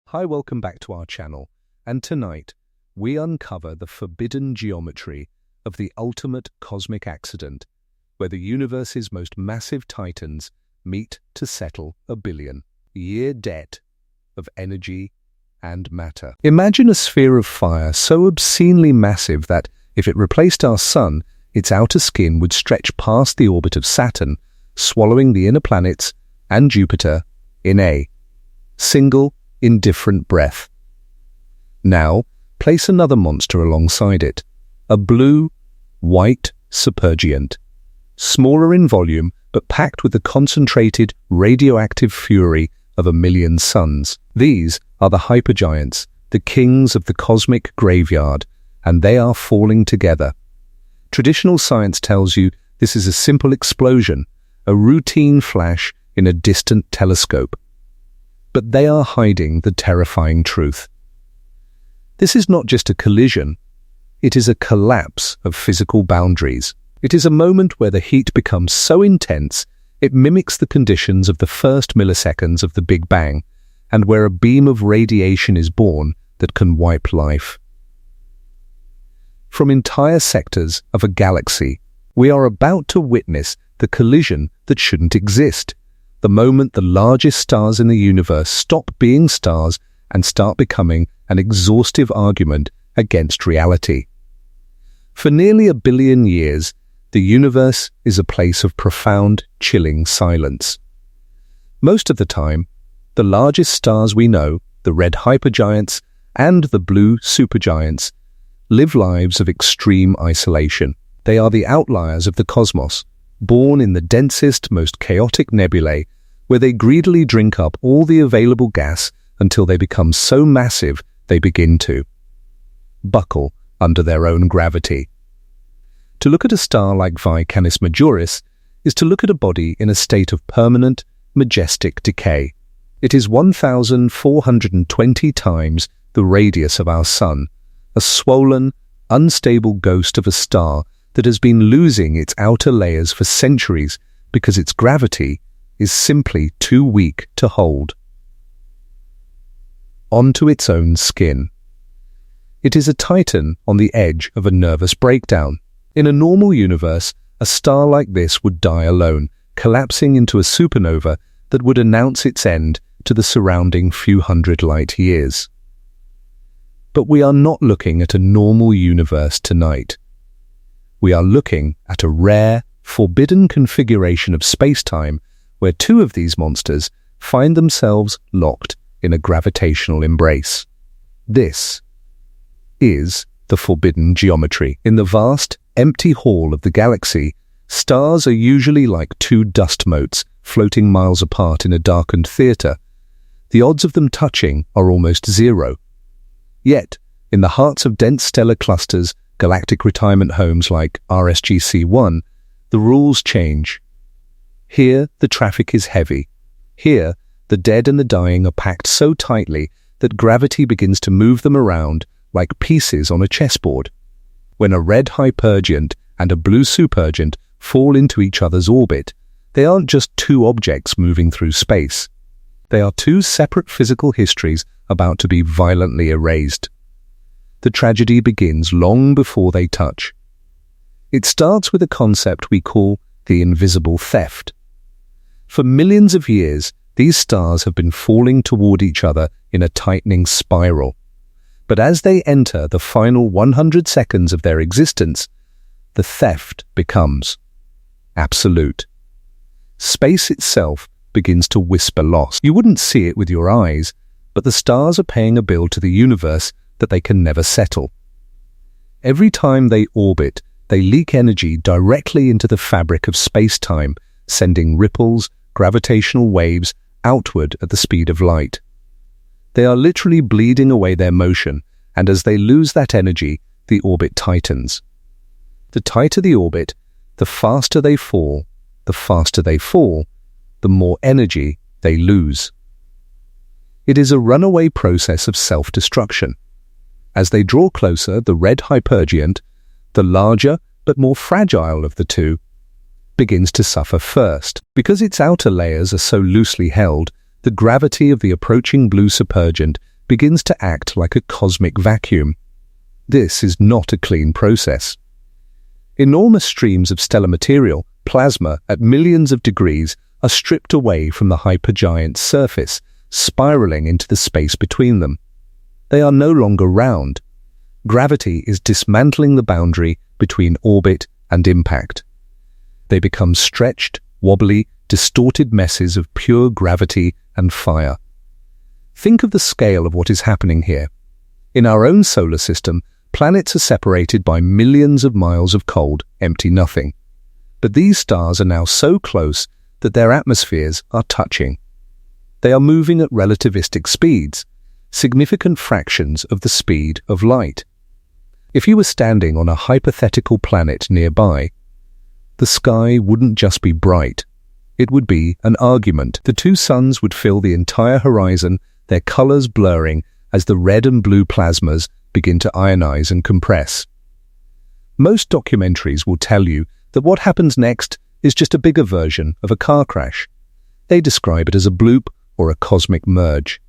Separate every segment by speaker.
Speaker 1: Hi, welcome back to our channel, and tonight we uncover the forbidden geometry of the ultimate cosmic accident, where the universe's most massive titans meet to settle a billion-year debt of energy and matter. Imagine a sphere of fire so obscenely massive that, if it replaced our Sun, its outer skin would stretch past the orbit of Saturn, swallowing the inner planets and Jupiter in a single, indifferent breath. Now, place another monster alongside it, a blue-white supergiant, smaller in volume but packed with the concentrated radioactive fury of a million suns. These are the hypergiants, the kings of the cosmic graveyard, and they are falling together. Traditional science tells you this is a simple explosion, a routine flash in a distant telescope. But they are hiding the terrifying truth. This is not just a collision, it is a collapse of physical boundaries. It is a moment where the heat becomes so intense it mimics the conditions of the first milliseconds of the Big Bang, and where a beam of radiation is born that can wipe life from entire sectors of a galaxy. We are about to witness the collision that shouldn't exist. The moment the largest stars in the universe stop being stars and start becoming an exhaustive argument against reality. For nearly 1 billion years, the universe is a place of profound, chilling silence. Most of the time, the largest stars we know, the red hypergiants and the blue supergiants, live lives of extreme isolation. They are the outliers of the cosmos, born in the densest, most chaotic nebulae, where they greedily drink up all the available gas until they become so massive they begin to buckle under their own gravity. To look at a star like Canis Majoris is to look at a body in a state of permanent, majestic decay. It is 1,420 times the radius of our Sun, a swollen, unstable ghost of a star that has been losing its outer layers for centuries because its gravity is simply too weak to hold onto its own skin. It is a titan on the edge of a nervous breakdown. In a normal universe, a star like this would die alone, collapsing into a supernova that would announce its end to the surrounding few hundred light years. But we are not looking at a normal universe tonight. We are looking at a rare, forbidden configuration of spacetime where two of these monsters find themselves locked in a gravitational embrace. This is the forbidden geometry. In the vast, empty hall of the galaxy, stars are usually like two dust motes floating miles apart in a darkened theater. The odds of them touching are almost zero. Yet, in the hearts of dense stellar clusters, galactic retirement homes like RSGC-1, the rules change. Here, the traffic is heavy. Here, the dead and the dying are packed so tightly that gravity begins to move them around like pieces on a chessboard. When a red hypergiant and a blue supergiant fall into each other's orbit, they aren't just two objects moving through space. They are two separate physical histories about to be violently erased. The tragedy begins long before they touch. It starts with a concept we call the invisible theft. For millions of years, these stars have been falling toward each other in a tightening spiral. But as they enter the final 100 seconds of their existence, the theft becomes absolute. Space itself begins to whisper loss. You wouldn't see it with your eyes, but the stars are paying a bill to the universe that they can never settle. Every time they orbit, they leak energy directly into the fabric of space-time, sending ripples, gravitational waves outward at the speed of light. They are literally bleeding away their motion, and as they lose that energy, the orbit tightens. The tighter the orbit, the faster they fall. The faster they fall, the more energy they lose. It is a runaway process of self-destruction. As they draw closer, the red hypergiant, the larger but more fragile of the two, begins to suffer first. Because its outer layers are so loosely held, the gravity of the approaching blue supergiant begins to act like a cosmic vacuum. This is not a clean process. Enormous streams of stellar material, plasma at millions of degrees, are stripped away from the hypergiant's surface, spiraling into the space between them. They are no longer round. Gravity is dismantling the boundary between orbit and impact. They become stretched, wobbly, distorted messes of pure gravity and fire. Think of the scale of what is happening here. In our own solar system, planets are separated by millions of miles of cold, empty nothing. But these stars are now so close that their atmospheres are touching. They are moving at relativistic speeds, significant fractions of the speed of light. If you were standing on a hypothetical planet nearby, the sky wouldn't just be bright. It would be an argument. The two suns would fill the entire horizon, their colors blurring as the red and blue plasmas begin to ionize and compress. Most documentaries will tell you that what happens next is just a bigger version of a car crash. They describe it as a bloop or a cosmic merge.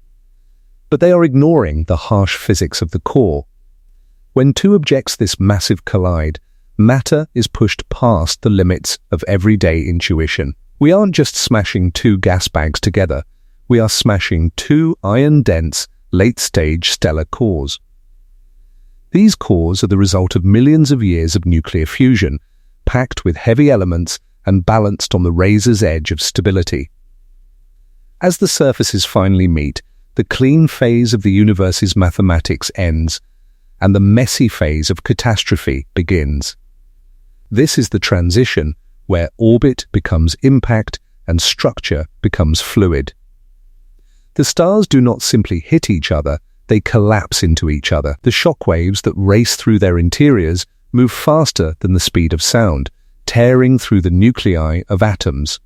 Speaker 1: But they are ignoring the harsh physics of the core. When two objects this massive collide, matter is pushed past the limits of everyday intuition. We aren't just smashing two gas bags together, we are smashing two iron-dense, late-stage stellar cores. These cores are the result of millions of years of nuclear fusion, packed with heavy elements and balanced on the razor's edge of stability. As the surfaces finally meet, the clean phase of the universe's mathematics ends, and the messy phase of catastrophe begins. This is the transition where orbit becomes impact and structure becomes fluid. The stars do not simply hit each other, they collapse into each other. The shock waves that race through their interiors move faster than the speed of sound, tearing through the nuclei of atoms.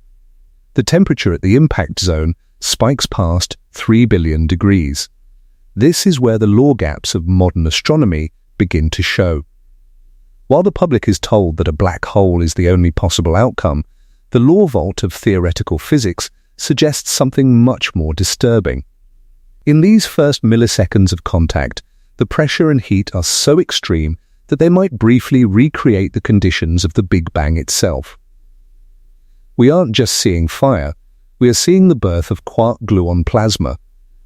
Speaker 1: The temperature at the impact zone spikes past 3 billion degrees. This is where the law gaps of modern astronomy begin to show. While the public is told that a black hole is the only possible outcome, the law vault of theoretical physics suggests something much more disturbing. In these first milliseconds of contact, the pressure and heat are so extreme that they might briefly recreate the conditions of the Big Bang itself. We aren't just seeing fire, we are seeing the birth of quark-gluon plasma,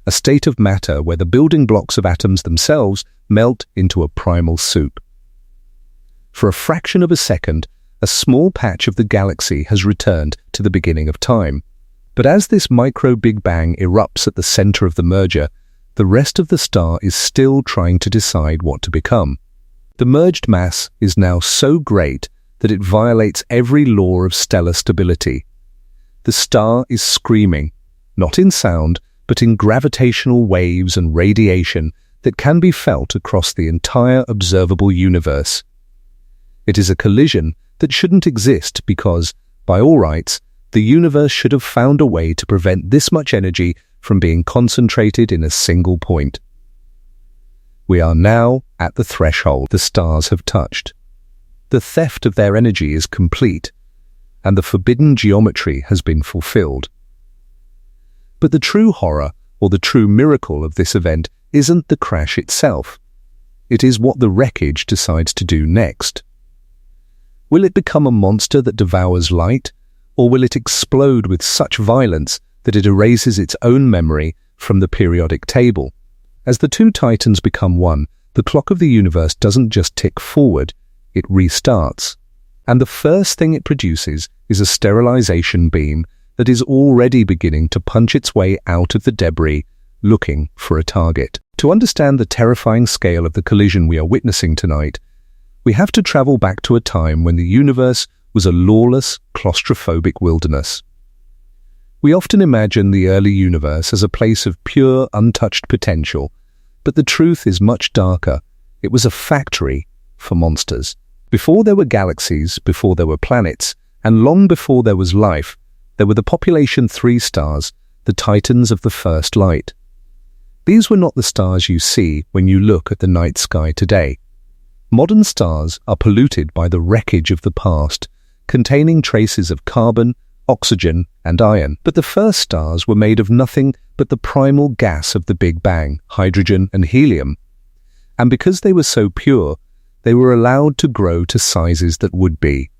Speaker 1: a state of matter where the building blocks of atoms themselves melt into a primal soup. For a fraction of a second, a small patch of the galaxy has returned to the beginning of time. But as this micro-Big Bang erupts at the center of the merger, the rest of the star is still trying to decide what to become. The merged mass is now so great that it violates every law of stellar stability. The star is screaming, not in sound, but in gravitational waves and radiation that can be felt across the entire observable universe. It is a collision that shouldn't exist because, by all rights, the universe should have found a way to prevent this much energy from being concentrated in a single point. We are now at the threshold the stars have touched. The theft of their energy is complete, and the forbidden geometry has been fulfilled. But the true horror, or the true miracle of this event, isn't the crash itself. It is what the wreckage decides to do next. Will it become a monster that devours light, or will it explode with such violence that it erases its own memory from the periodic table? As the two titans become one, the clock of the universe doesn't just tick forward, it restarts. And the first thing it produces is a sterilization beam that is already beginning to punch its way out of the debris, looking for a target. To understand the terrifying scale of the collision we are witnessing tonight, we have to travel back to a time when the universe was a lawless, claustrophobic wilderness. We often imagine the early universe as a place of pure, untouched potential, but the truth is much darker. It was a factory for monsters. Before there were galaxies, before there were planets, and long before there was life, there were the population 3 stars, the titans of the first light. These were not the stars you see when you look at the night sky today. Modern stars are polluted by the wreckage of the past, containing traces of carbon, oxygen, and iron. But the first stars were made of nothing but the primal gas of the Big Bang, hydrogen and helium. And because they were so pure, they were allowed to grow to sizes that would be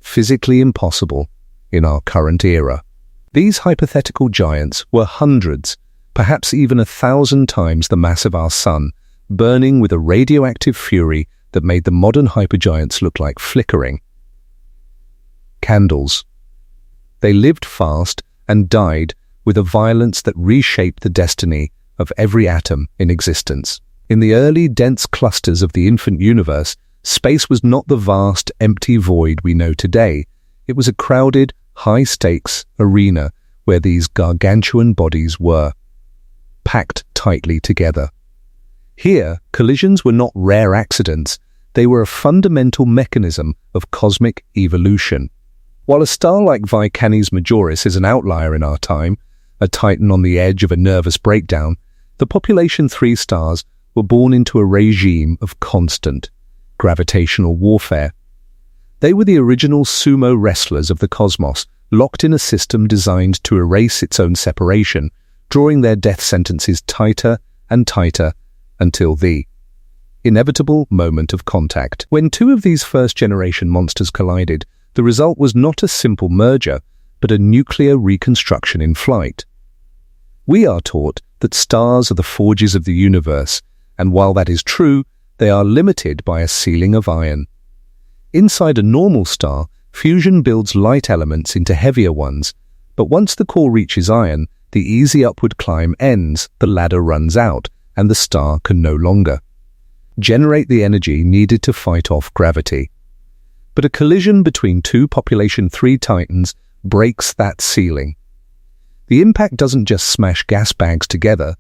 Speaker 1: physically impossible in our current era. These hypothetical giants were hundreds, perhaps even 1,000 times the mass of our Sun, burning with a radioactive fury that made the modern hypergiants look like flickering candles. They lived fast and died with a violence that reshaped the destiny of every atom in existence. In the early, dense clusters of the infant universe, space was not the vast, empty void we know today. It was a crowded, high-stakes arena where these gargantuan bodies were packed tightly together. Here, collisions were not rare accidents. They were a fundamental mechanism of cosmic evolution. While a star like Canis Majoris is an outlier in our time, a titan on the edge of a nervous breakdown, the population 3 stars were born into a regime of constant gravitational warfare. They were the original sumo wrestlers of the cosmos, locked in a system designed to erase its own separation, drawing their death sentences tighter and tighter until the inevitable moment of contact. When two of these first-generation monsters collided, the result was not a simple merger, but a nuclear reconstruction in flight. We are taught that stars are the forges of the universe, and while that is true, they are limited by a ceiling of iron. Inside a normal star, fusion builds light elements into heavier ones, but once the core reaches iron, the easy upward climb ends, the ladder runs out, and the star can no longer generate the energy needed to fight off gravity. But a collision between two population 3 titans breaks that ceiling. The impact doesn't just smash gas bags together,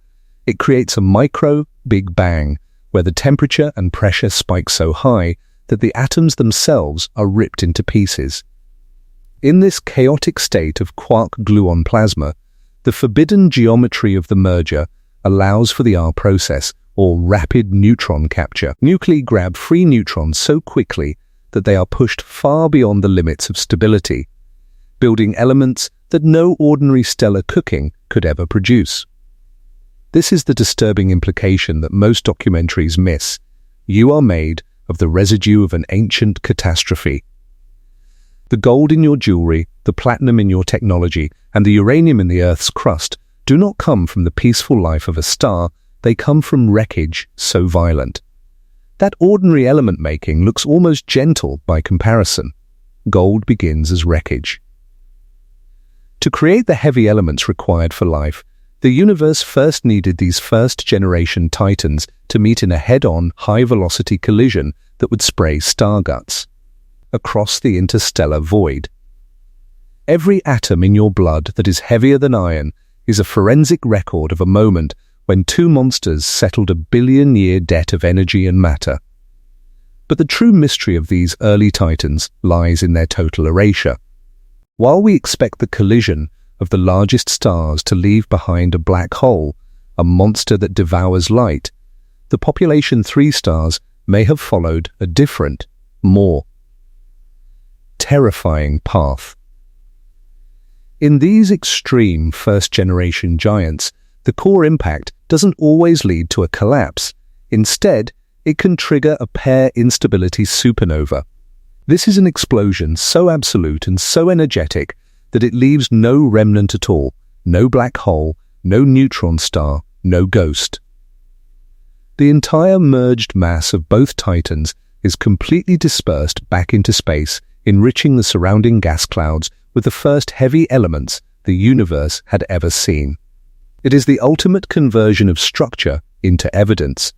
Speaker 1: it creates a micro-Big Bang, where the temperature and pressure spike so high that the atoms themselves are ripped into pieces. In this chaotic state of quark-gluon plasma, the forbidden geometry of the merger allows for the R process, or rapid neutron capture. Nuclei grab free neutrons so quickly that they are pushed far beyond the limits of stability, building elements that no ordinary stellar cooking could ever produce. This is the disturbing implication that most documentaries miss. You are made of the residue of an ancient catastrophe. The gold in your jewelry, the platinum in your technology, and the uranium in the Earth's crust do not come from the peaceful life of a star, they come from wreckage so violent. That ordinary element making looks almost gentle by comparison. Gold begins as wreckage. To create the heavy elements required for life, the universe first needed these first-generation titans to meet in a head-on, high-velocity collision that would spray star guts across the interstellar void. Every atom in your blood that is heavier than iron is a forensic record of a moment when two monsters settled a billion-year debt of energy and matter. But the true mystery of these early titans lies in their total erasure. While we expect the collision of the largest stars to leave behind a black hole, a monster that devours light, the population 3 stars may have followed a different, more terrifying path. In these extreme first-generation giants, the core impact doesn't always lead to a collapse. Instead, it can trigger a pair instability supernova. This is an explosion so absolute and so energetic that it leaves no remnant at all, no black hole, no neutron star, no ghost. The entire merged mass of both titans is completely dispersed back into space, enriching the surrounding gas clouds with the first heavy elements the universe had ever seen. It is the ultimate conversion of structure into evidence,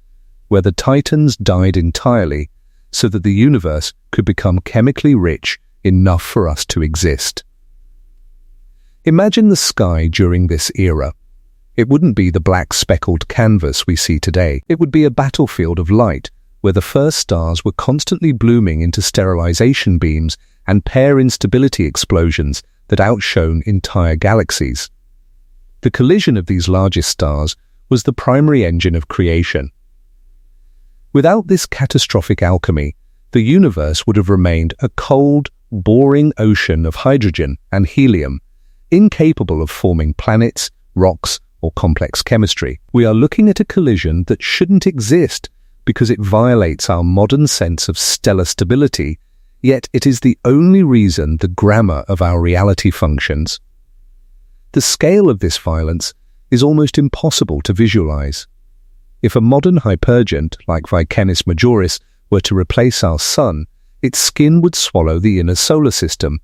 Speaker 1: where the titans died entirely so that the universe could become chemically rich enough for us to exist. Imagine the sky during this era. It wouldn't be the black speckled canvas we see today. It would be a battlefield of light, where the first stars were constantly blooming into sterilization beams and pair instability explosions that outshone entire galaxies. The collision of these largest stars was the primary engine of creation. Without this catastrophic alchemy, the universe would have remained a cold, boring ocean of hydrogen and helium, incapable of forming planets, rocks, or complex chemistry. We are looking at a collision that shouldn't exist because it violates our modern sense of stellar stability, yet it is the only reason the grammar of our reality functions. The scale of this violence is almost impossible to visualize. If a modern hypergiant like Canis Majoris were to replace our Sun, its skin would swallow the inner solar system.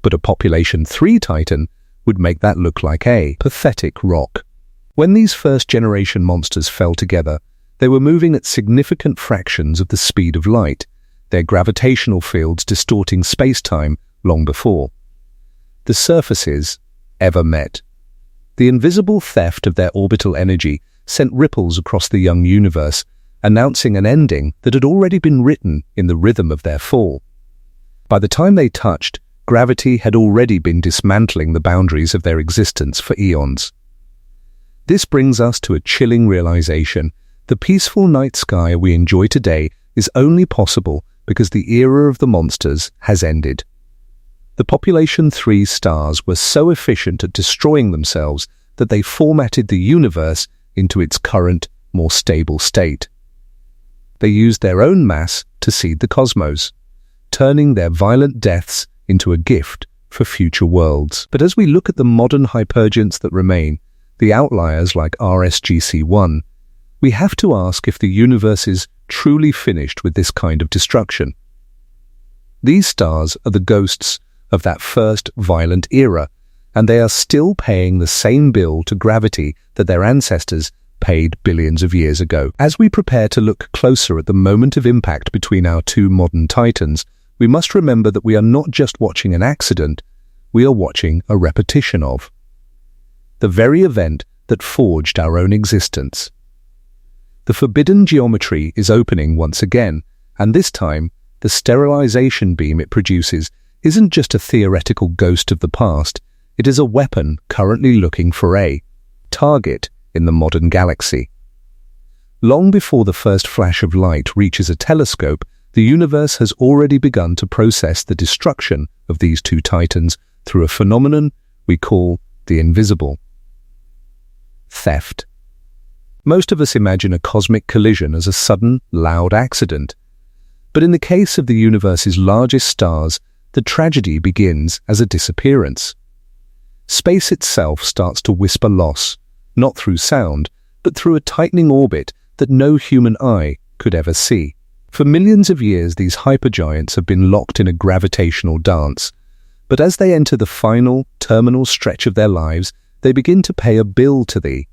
Speaker 1: But a population 3 Titan would make that look like a pathetic rock. When these first-generation monsters fell together, they were moving at significant fractions of the speed of light, their gravitational fields distorting space-time long before the surfaces ever met. The invisible theft of their orbital energy sent ripples across the young universe, announcing an ending that had already been written in the rhythm of their fall. By the time they touched, gravity had already been dismantling the boundaries of their existence for eons. This brings us to a chilling realization. The peaceful night sky we enjoy today is only possible because the era of the monsters has ended. The population 3 stars were so efficient at destroying themselves that they formatted the universe into its current, more stable state. They used their own mass to seed the cosmos, turning their violent deaths into a gift for future worlds. But as we look at the modern hypergiants that remain, the outliers like RSGC-1, we have to ask if the universe is truly finished with this kind of destruction. These stars are the ghosts of that first violent era, and they are still paying the same bill to gravity that their ancestors paid billions of years ago. As we prepare to look closer at the moment of impact between our 2 modern titans, we must remember that we are not just watching an accident, we are watching a repetition of the very event that forged our own existence. The forbidden geometry is opening once again, and this time, the sterilization beam it produces isn't just a theoretical ghost of the past, it is a weapon currently looking for a target in the modern galaxy. Long before the first flash of light reaches a telescope, the universe has already begun to process the destruction of these 2 titans through a phenomenon we call the invisible theft. Most of us imagine a cosmic collision as a sudden, loud accident. But in the case of the universe's largest stars, the tragedy begins as a disappearance. Space itself starts to whisper loss, not through sound, but through a tightening orbit that no human eye could ever see. For millions of years, these hypergiants have been locked in a gravitational dance, but as they enter the final, terminal stretch of their lives, they begin to pay a bill to the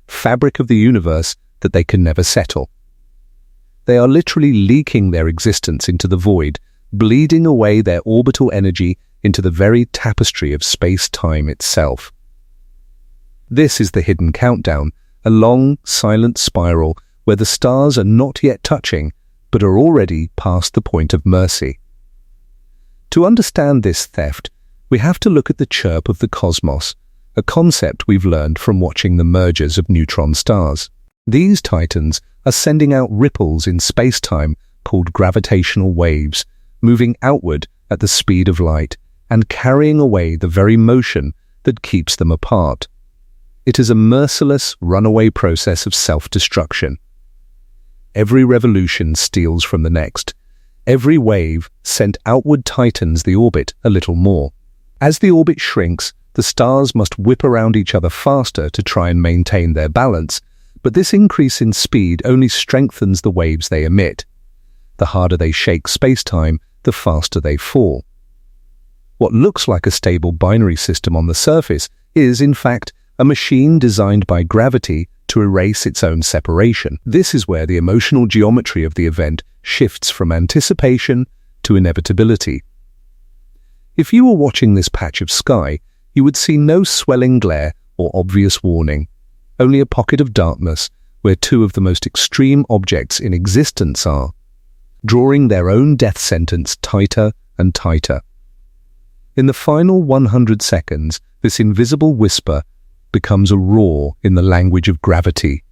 Speaker 1: fabric of the universe that they can never settle. They are literally leaking their existence into the void, bleeding away their orbital energy into the very tapestry of space-time itself. This is the hidden countdown, a long, silent spiral where the stars are not yet touching, but are already past the point of mercy. To understand this theft, we have to look at the chirp of the cosmos, a concept we've learned from watching the mergers of neutron stars. These titans are sending out ripples in space-time called gravitational waves, moving outward at the speed of light and carrying away the very motion that keeps them apart. It is a merciless, runaway process of self-destruction. Every revolution steals from the next. Every wave sent outward tightens the orbit a little more. As the orbit shrinks, the stars must whip around each other faster to try and maintain their balance, but this increase in speed only strengthens the waves they emit. The harder they shake space-time, the faster they fall. What looks like a stable binary system on the surface is, in fact, a machine designed by gravity to erase its own separation. This is where the emotional geometry of the event shifts from anticipation to inevitability. If you were watching this patch of sky, you would see no swelling glare or obvious warning, only a pocket of darkness where 2 of the most extreme objects in existence are, drawing their own death sentence tighter and tighter. In the final 100 seconds, this invisible whisper becomes a roar in the language of gravity.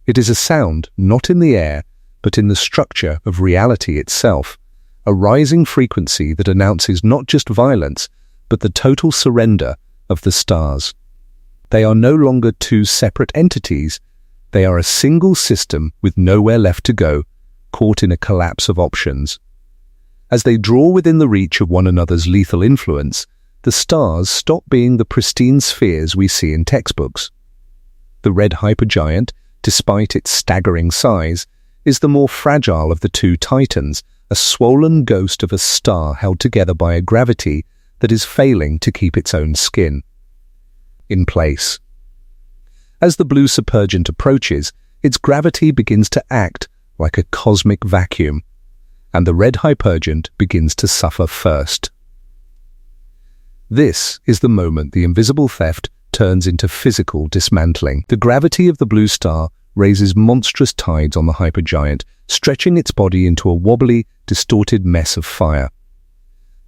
Speaker 1: It is a sound not in the air, but in the structure of reality itself, a rising frequency that announces not just violence, but the total surrender of the stars. They are no longer two separate entities. They are a single system with nowhere left to go, caught in a collapse of options. As they draw within the reach of one another's lethal influence, the stars stop being the pristine spheres we see in textbooks. The red hypergiant, despite its staggering size, is the more fragile of the two titans, a swollen ghost of a star held together by a gravity that is failing to keep its own skin in place. As the blue supergiant approaches, its gravity begins to act like a cosmic vacuum, and the red hypergiant begins to suffer first. This is the moment the invisible theft turns into physical dismantling. The gravity of the blue star raises monstrous tides on the hypergiant, stretching its body into a wobbly, distorted mess of fire.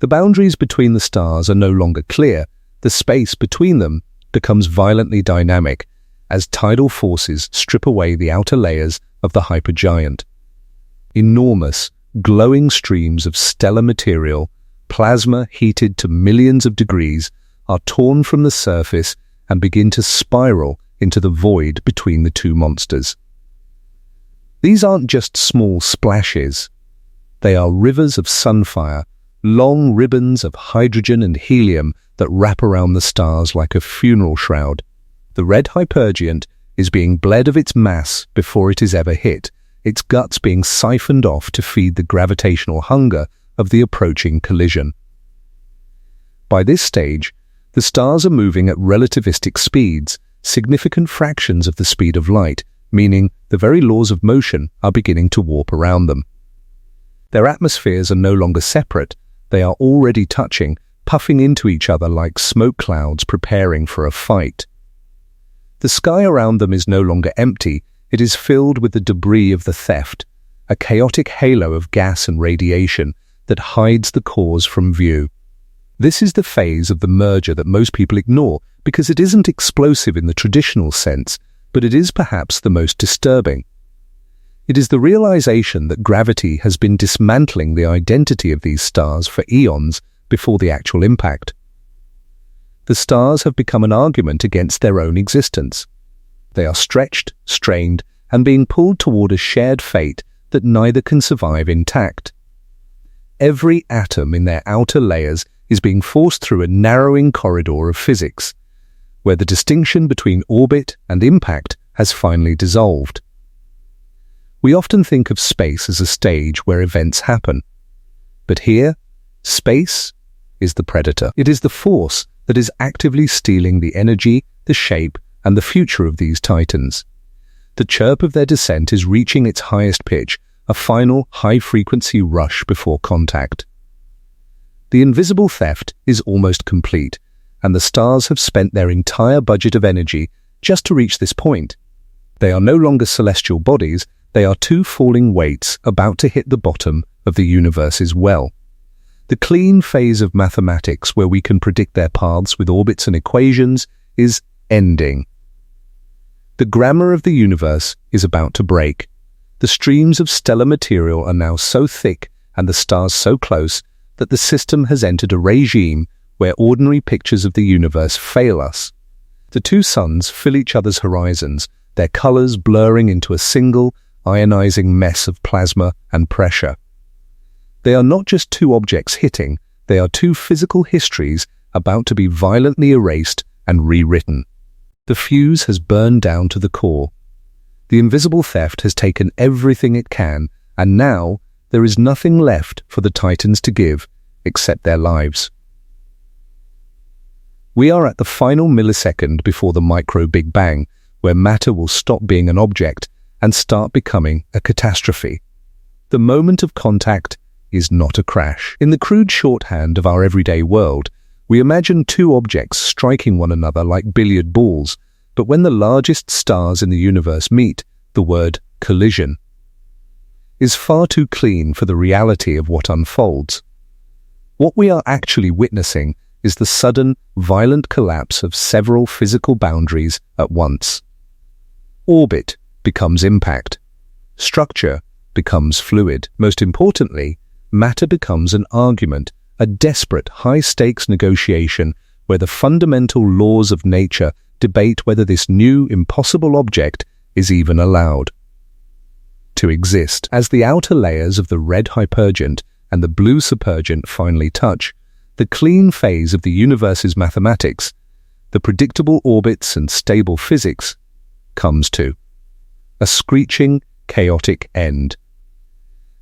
Speaker 1: The boundaries between the stars are no longer clear. The space between them becomes violently dynamic as tidal forces strip away the outer layers of the hypergiant. Enormous, glowing streams of stellar material, plasma heated to millions of degrees, are torn from the surface and begin to spiral into the void between the two monsters. These aren't just small splashes. They are rivers of sunfire, long ribbons of hydrogen and helium that wrap around the stars like a funeral shroud. The red hypergiant is being bled of its mass before it is ever hit, its guts being siphoned off to feed the gravitational hunger of the approaching collision. By this stage, the stars are moving at relativistic speeds, significant fractions of the speed of light, meaning the very laws of motion are beginning to warp around them. Their atmospheres are no longer separate. They are already touching, puffing into each other like smoke clouds preparing for a fight. The sky around them is no longer empty. It is filled with the debris of the theft, a chaotic halo of gas and radiation that hides the cause from view. This is the phase of the merger that most people ignore because it isn't explosive in the traditional sense, but it is perhaps the most disturbing. It is the realization that gravity has been dismantling the identity of these stars for eons before the actual impact. The stars have become an argument against their own existence. They are stretched, strained, and being pulled toward a shared fate that neither can survive intact. Every atom in their outer layers is being forced through a narrowing corridor of physics, where the distinction between orbit and impact has finally dissolved. We often think of space as a stage where events happen. But here, space is the predator. It is the force that is actively stealing the energy, the shape, and the future of these titans. The chirp of their descent is reaching its highest pitch, a final high-frequency rush before contact. The invisible theft is almost complete, and the stars have spent their entire budget of energy just to reach this point. They are no longer celestial bodies. They are two falling weights about to hit the bottom of the universe's well. The clean phase of mathematics, where we can predict their paths with orbits and equations, is ending. The grammar of the universe is about to break. The streams of stellar material are now so thick and the stars so close that the system has entered a regime where ordinary pictures of the universe fail us. The two suns fill each other's horizons, their colors blurring into a single, ionizing mess of plasma and pressure. They are not just two objects hitting, they are two physical histories about to be violently erased and rewritten. The fuse has burned down to the core. The invisible theft has taken everything it can, and now there is nothing left for the Titans to give except their lives. We are at the final millisecond before the micro-Big Bang, where matter will stop being an object and start becoming a catastrophe. The moment of contact is not a crash. In the crude shorthand of our everyday world, we imagine two objects striking one another like billiard balls, but when the largest stars in the universe meet, the word collision is far too clean for the reality of what unfolds. What we are actually witnessing is the sudden, violent collapse of several physical boundaries at once. Orbit becomes impact. Structure becomes fluid. Most importantly, matter becomes an argument, a desperate, high-stakes negotiation where the fundamental laws of nature debate whether this new, impossible object is even allowed to exist. As the outer layers of the red hypergiant and the blue supergiant finally touch, the clean phase of the universe's mathematics, the predictable orbits and stable physics, comes to a screeching, chaotic end.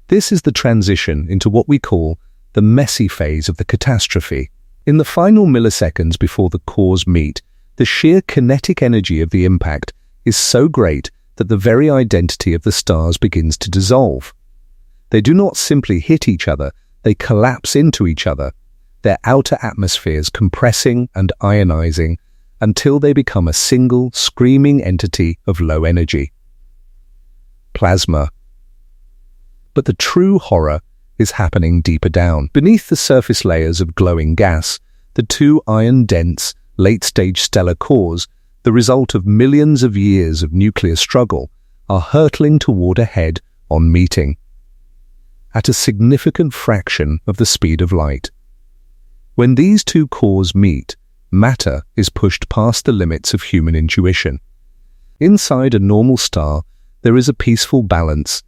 Speaker 1: This is the transition into what we call the messy phase of the catastrophe. In the final milliseconds before the cores meet, the sheer kinetic energy of the impact is so great that the very identity of the stars begins to dissolve. They do not simply hit each other, they collapse into each other, their outer atmospheres compressing and ionizing until they become a single, screaming entity of low energy. Plasma. But the true horror is happening deeper down. Beneath the surface layers of glowing gas, the two iron-dense, late-stage stellar cores, the result of millions of years of nuclear struggle, are hurtling toward a head-on meeting at a significant fraction of the speed of light. When these two cores meet, matter is pushed past the limits of human intuition. Inside a normal star, there is a peaceful balance.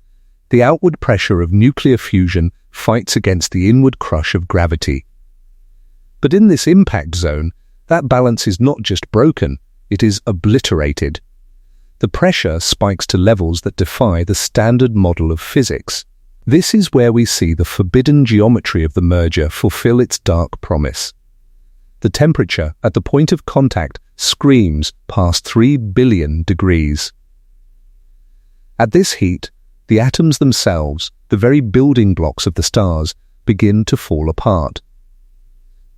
Speaker 1: The outward pressure of nuclear fusion fights against the inward crush of gravity. But in this impact zone, that balance is not just broken, it is obliterated. The pressure spikes to levels that defy the standard model of physics. This is where we see the forbidden geometry of the merger fulfill its dark promise. The temperature at the point of contact screams past 3 billion degrees. At this heat, the atoms themselves, the very building blocks of the stars, begin to fall apart.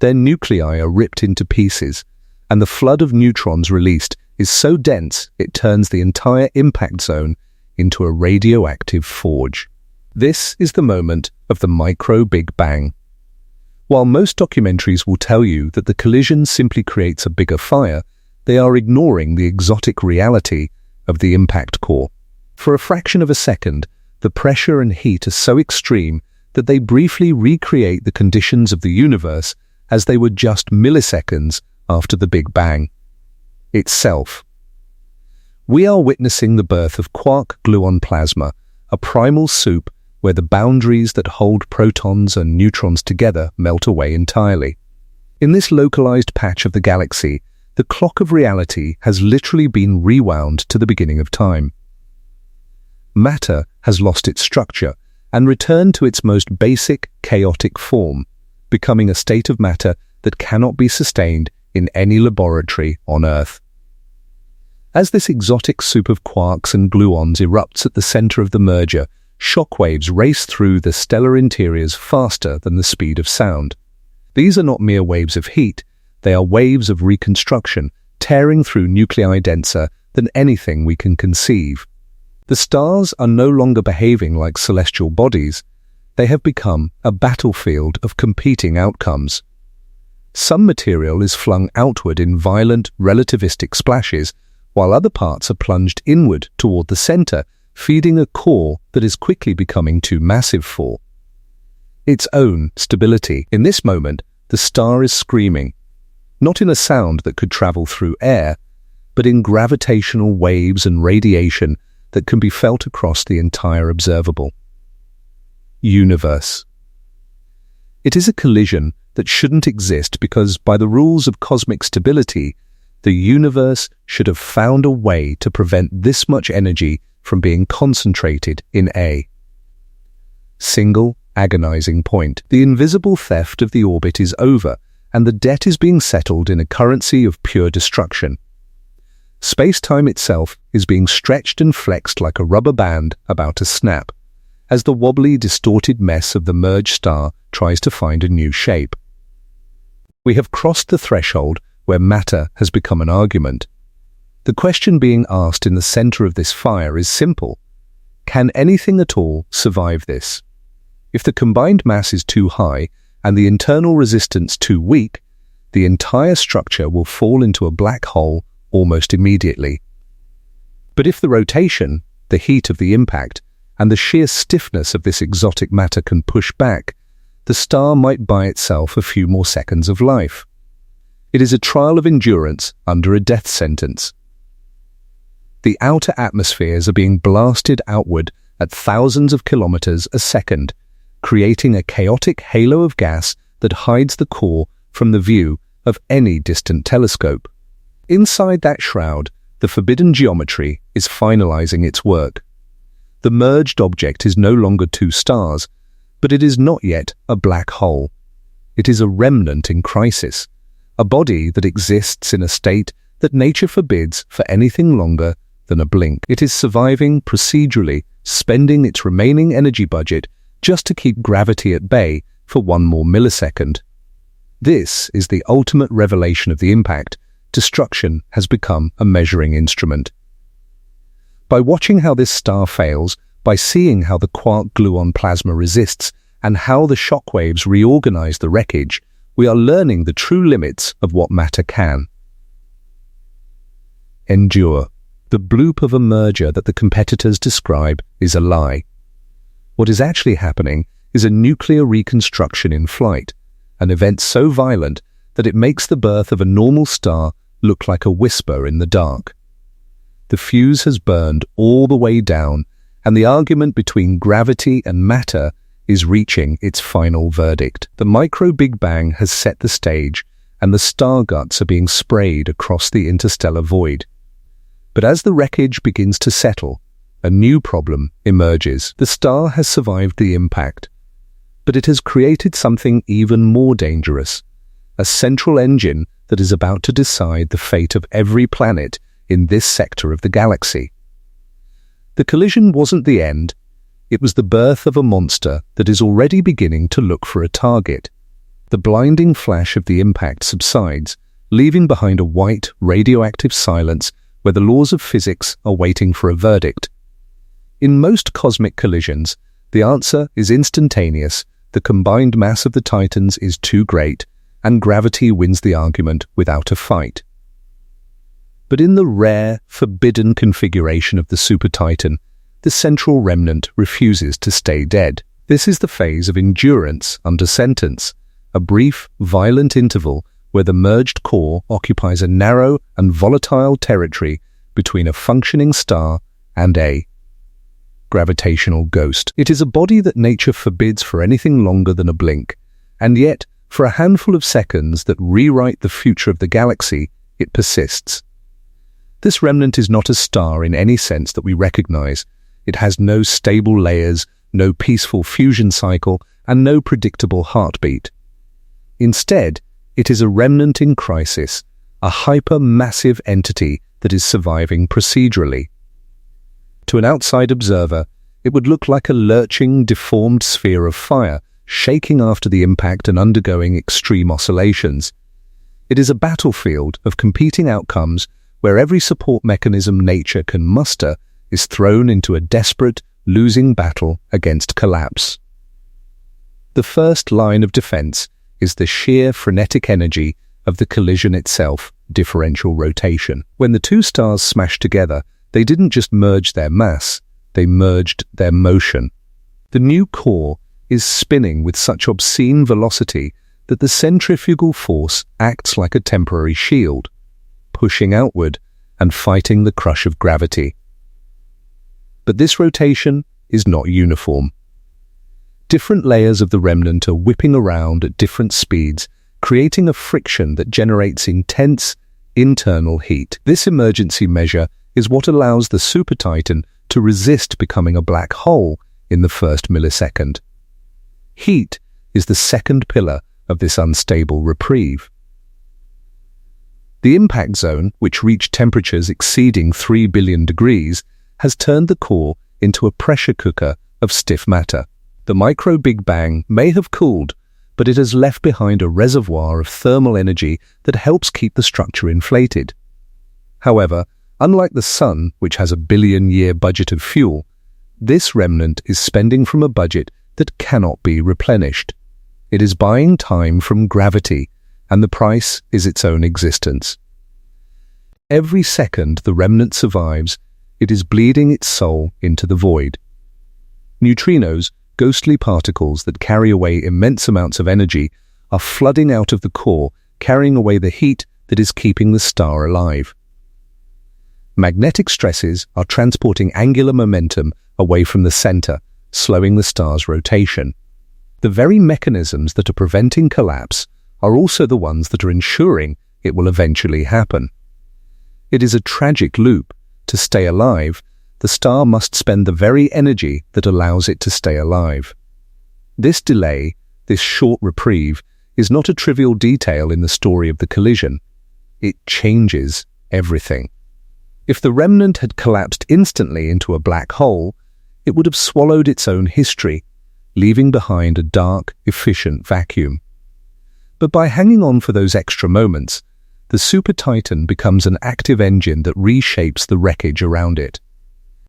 Speaker 1: Their nuclei are ripped into pieces, and the flood of neutrons released is so dense it turns the entire impact zone into a radioactive forge. This is the moment of the micro-Big Bang. While most documentaries will tell you that the collision simply creates a bigger fire, they are ignoring the exotic reality of the impact core. For a fraction of a second, the pressure and heat are so extreme that they briefly recreate the conditions of the universe as they were just milliseconds after the Big Bang itself. We are witnessing the birth of quark-gluon plasma, a primal soup where the boundaries that hold protons and neutrons together melt away entirely. In this localized patch of the galaxy, the clock of reality has literally been rewound to the beginning of time. Matter has lost its structure and returned to its most basic, chaotic form, becoming a state of matter that cannot be sustained in any laboratory on Earth. As this exotic soup of quarks and gluons erupts at the center of the merger, shockwaves race through the stellar interiors faster than the speed of sound. These are not mere waves of heat, they are waves of reconstruction, tearing through nuclei denser than anything we can conceive. The stars are no longer behaving like celestial bodies, they have become a battlefield of competing outcomes. Some material is flung outward in violent, relativistic splashes, while other parts are plunged inward toward the center, feeding a core that is quickly becoming too massive for its own stability. In this moment, the star is screaming, not in a sound that could travel through air, but in gravitational waves and radiation that can be felt across the entire observable universe. It is a collision that shouldn't exist because, by the rules of cosmic stability, the universe should have found a way to prevent this much energy from being concentrated in a single, agonizing point. The invisible theft of the orbit is over, and the debt is being settled in a currency of pure destruction. Space-time itself is being stretched and flexed like a rubber band about to snap, as the wobbly, distorted mess of the merged star tries to find a new shape. We have crossed the threshold where matter has become an argument. The question being asked in the center of this fire is simple. Can anything at all survive this? If the combined mass is too high and the internal resistance too weak, the entire structure will fall into a black hole almost immediately. But if the rotation, the heat of the impact, and the sheer stiffness of this exotic matter can push back, the star might buy itself a few more seconds of life. It is a trial of endurance under a death sentence. The outer atmospheres are being blasted outward at thousands of kilometers a second, creating a chaotic halo of gas that hides the core from the view of any distant telescope. Inside that shroud, the forbidden geometry is finalizing its work. The merged object is no longer two stars, but it is not yet a black hole. It is a remnant in crisis, a body that exists in a state that nature forbids for anything longer than a blink. It is surviving procedurally, spending its remaining energy budget just to keep gravity at bay for one more millisecond. This is the ultimate revelation of the impact. Destruction has become a measuring instrument. By watching how this star fails, by seeing how the quark-gluon plasma resists, and how the shockwaves reorganize the wreckage, we are learning the true limits of what matter can endure. The bloop of a merger that the competitors describe is a lie. What is actually happening is a nuclear reconstruction in flight, an event so violent that it makes the birth of a normal star look like a whisper in the dark. The fuse has burned all the way down, and the argument between gravity and matter is reaching its final verdict. The micro-Big Bang has set the stage, and the star guts are being sprayed across the interstellar void. But as the wreckage begins to settle, a new problem emerges. The star has survived the impact, but it has created something even more dangerous, a central engine that is about to decide the fate of every planet in this sector of the galaxy. The collision wasn't the end. It was the birth of a monster that is already beginning to look for a target. The blinding flash of the impact subsides, leaving behind a white, radioactive silence where the laws of physics are waiting for a verdict. In most cosmic collisions, the answer is instantaneous. The combined mass of the titans is too great, and gravity wins the argument without a fight. But in the rare, forbidden configuration of the super-titan, the central remnant refuses to stay dead. This is the phase of endurance under sentence, a brief, violent interval where the merged core occupies a narrow and volatile territory between a functioning star and a gravitational ghost. It is a body that nature forbids for anything longer than a blink, and yet, for a handful of seconds that rewrite the future of the galaxy, it persists. This remnant is not a star in any sense that we recognize. It has no stable layers, no peaceful fusion cycle, and no predictable heartbeat. Instead, it is a remnant in crisis, a hyper-massive entity that is surviving procedurally. To an outside observer, it would look like a lurching, deformed sphere of fire, shaking after the impact and undergoing extreme oscillations. It is a battlefield of competing outcomes where every support mechanism nature can muster is thrown into a desperate, losing battle against collapse. The first line of defense is the sheer frenetic energy of the collision itself, differential rotation. When the two stars smashed together, they didn't just merge their mass, they merged their motion. The new core is spinning with such obscene velocity that the centrifugal force acts like a temporary shield, pushing outward and fighting the crush of gravity. But this rotation is not uniform. Different layers of the remnant are whipping around at different speeds, creating a friction that generates intense internal heat. This emergency measure is what allows the super-titan to resist becoming a black hole in the first millisecond. Heat is the second pillar of this unstable reprieve. The impact zone, which reached temperatures exceeding 3 billion degrees, has turned the core into a pressure cooker of stiff matter. The micro-Big Bang may have cooled, but it has left behind a reservoir of thermal energy that helps keep the structure inflated. However, unlike the Sun, which has a billion-year budget of fuel, this remnant is spending from a budget that cannot be replenished. It is buying time from gravity, and the price is its own existence. Every second the remnant survives, it is bleeding its soul into the void. Neutrinos, ghostly particles that carry away immense amounts of energy, are flooding out of the core, carrying away the heat that is keeping the star alive. Magnetic stresses are transporting angular momentum away from the center, slowing the star's rotation. The very mechanisms that are preventing collapse are also the ones that are ensuring it will eventually happen. It is a tragic loop. To stay alive, the star must spend the very energy that allows it to stay alive. This delay, this short reprieve, is not a trivial detail in the story of the collision. It changes everything. If the remnant had collapsed instantly into a black hole, it would have swallowed its own history, leaving behind a dark, efficient vacuum. But by hanging on for those extra moments, the super-titan becomes an active engine that reshapes the wreckage around it.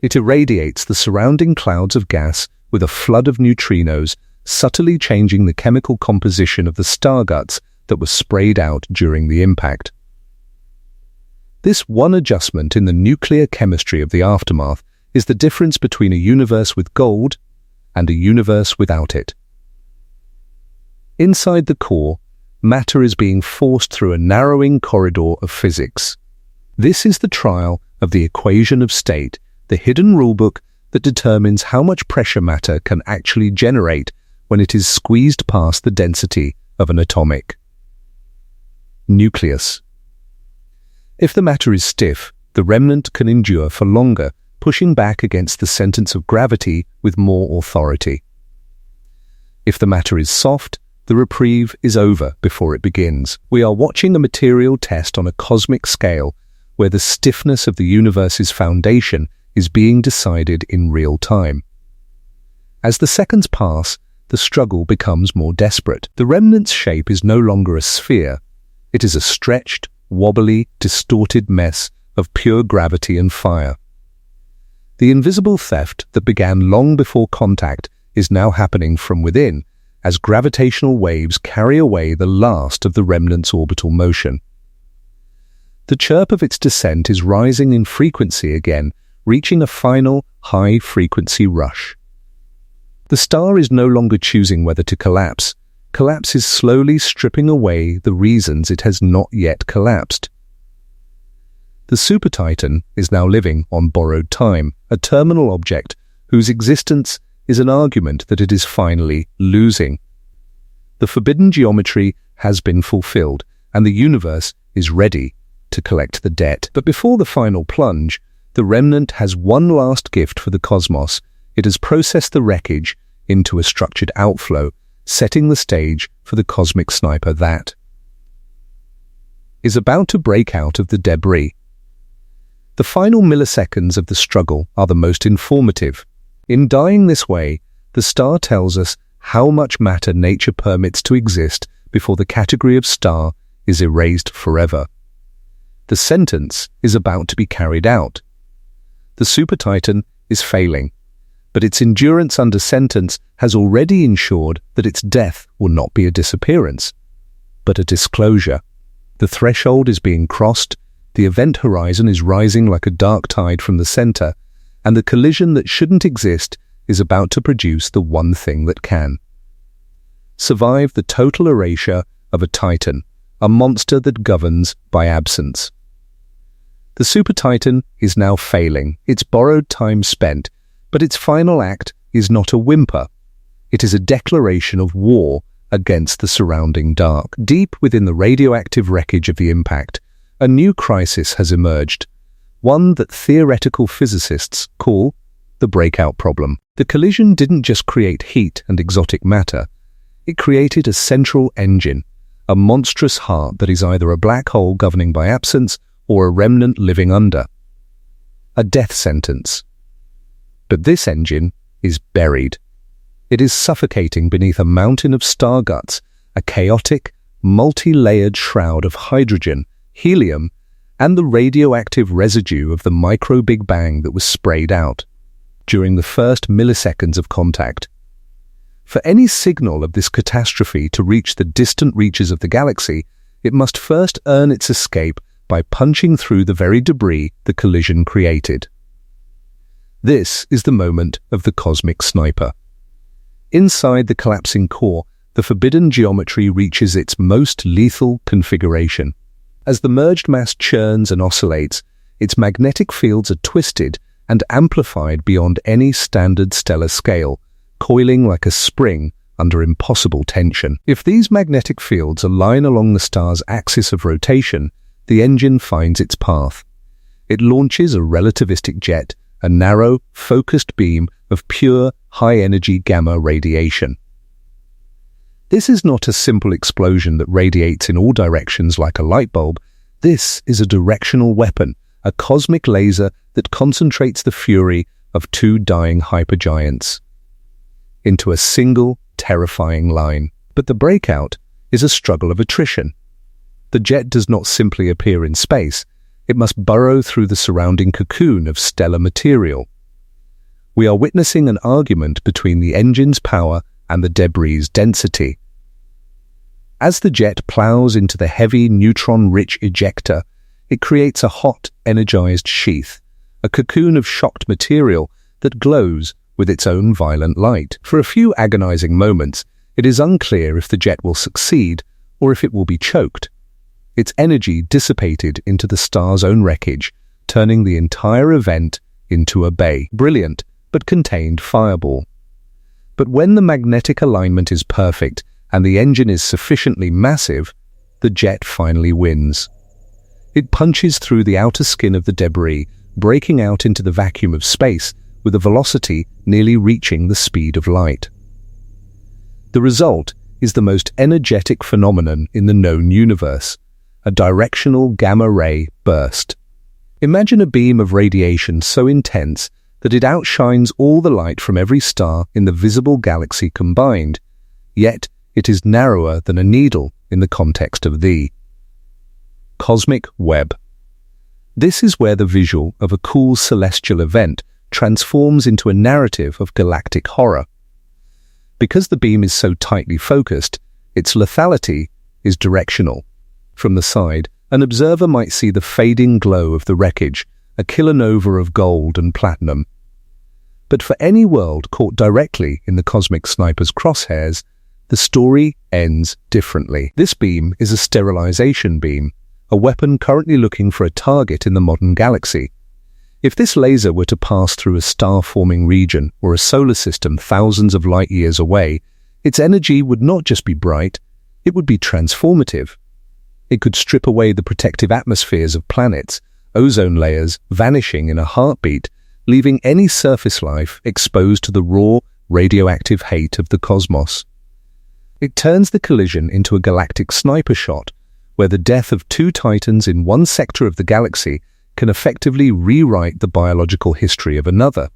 Speaker 1: It irradiates the surrounding clouds of gas with a flood of neutrinos, subtly changing the chemical composition of the star guts that were sprayed out during the impact. This one adjustment in the nuclear chemistry of the aftermath is the difference between a universe with gold and a universe without it. Inside the core, matter is being forced through a narrowing corridor of physics. This is the trial of the equation of state, the hidden rulebook that determines how much pressure matter can actually generate when it is squeezed past the density of an atomic nucleus. If the matter is stiff, the remnant can endure for longer, pushing back against the sentence of gravity with more authority. If the matter is soft, the reprieve is over before it begins. We are watching a material test on a cosmic scale where the stiffness of the universe's foundation is being decided in real time. As the seconds pass, the struggle becomes more desperate. The remnant's shape is no longer a sphere. It is a stretched, wobbly, distorted mess of pure gravity and fire. The invisible theft that began long before contact is now happening from within, as gravitational waves carry away the last of the remnant's orbital motion. The chirp of its descent is rising in frequency again, reaching a final high-frequency rush. The star is no longer choosing whether to collapse. Collapse is slowly stripping away the reasons it has not yet collapsed. The super-titan is now living on borrowed time, a terminal object whose existence is an argument that it is finally losing. The forbidden geometry has been fulfilled, and the universe is ready to collect the debt. But before the final plunge, the remnant has one last gift for the cosmos. It has processed the wreckage into a structured outflow, setting the stage for the cosmic sniper that is about to break out of the debris. The final milliseconds of the struggle are the most informative. In dying this way, the star tells us how much matter nature permits to exist before the category of star is erased forever. The sentence is about to be carried out. The super-titan is failing, but its endurance under sentence has already ensured that its death will not be a disappearance, but a disclosure. The threshold is being crossed, the event horizon is rising like a dark tide from the center, and the collision that shouldn't exist is about to produce the one thing that can. Survive the total erasure of a titan, a monster that governs by absence. The super-titan is now failing, its borrowed time spent, but its final act is not a whimper. It is a declaration of war against the surrounding dark. Deep within the radioactive wreckage of the impact, a new crisis has emerged, one that theoretical physicists call the breakout problem. The collision didn't just create heat and exotic matter, it created a central engine, a monstrous heart that is either a black hole governing by absence or a remnant living under. A death sentence. But this engine is buried. It is suffocating beneath a mountain of star guts, a chaotic, multi-layered shroud of hydrogen, helium, and the radioactive residue of the micro-Big Bang that was sprayed out during the first milliseconds of contact. For any signal of this catastrophe to reach the distant reaches of the galaxy, it must first earn its escape by punching through the very debris the collision created. This is the moment of the cosmic sniper. Inside the collapsing core, the forbidden geometry reaches its most lethal configuration. As the merged mass churns and oscillates, its magnetic fields are twisted and amplified beyond any standard stellar scale, coiling like a spring under impossible tension. If these magnetic fields align along the star's axis of rotation, the engine finds its path. It launches a relativistic jet, a narrow, focused beam of pure, high-energy gamma radiation. This is not a simple explosion that radiates in all directions like a light bulb. This is a directional weapon, a cosmic laser that concentrates the fury of two dying hypergiants into a single, terrifying line. But the breakout is a struggle of attrition. The jet does not simply appear in space. It must burrow through the surrounding cocoon of stellar material. We are witnessing an argument between the engine's power and the debris' density. As the jet plows into the heavy neutron-rich ejector, it creates a hot, energized sheath, a cocoon of shocked material that glows with its own violent light. For a few agonizing moments, it is unclear if the jet will succeed or if it will be choked. Its energy dissipated into the star's own wreckage, turning the entire event into a brilliant but contained fireball. But when the magnetic alignment is perfect and the engine is sufficiently massive, the jet finally wins. It punches through the outer skin of the debris, breaking out into the vacuum of space with a velocity nearly reaching the speed of light. The result is the most energetic phenomenon in the known universe, a directional gamma-ray burst. Imagine a beam of radiation so intense that it outshines all the light from every star in the visible galaxy combined, yet it is narrower than a needle in the context of the cosmic web. This is where the visual of a cool celestial event transforms into a narrative of galactic horror. Because the beam is so tightly focused, its lethality is directional. From the side, an observer might see the fading glow of the wreckage, a kilonova of gold and platinum. But for any world caught directly in the cosmic sniper's crosshairs, the story ends differently. This beam is a sterilization beam, a weapon currently looking for a target in the modern galaxy. If this laser were to pass through a star-forming region or a solar system thousands of light years away, its energy would not just be bright, it would be transformative. It could strip away the protective atmospheres of planets, ozone layers vanishing in a heartbeat, leaving any surface life exposed to the raw, radioactive hate of the cosmos. It turns the collision into a galactic sniper shot, where the death of two titans in one sector of the galaxy can effectively rewrite the biological history of another.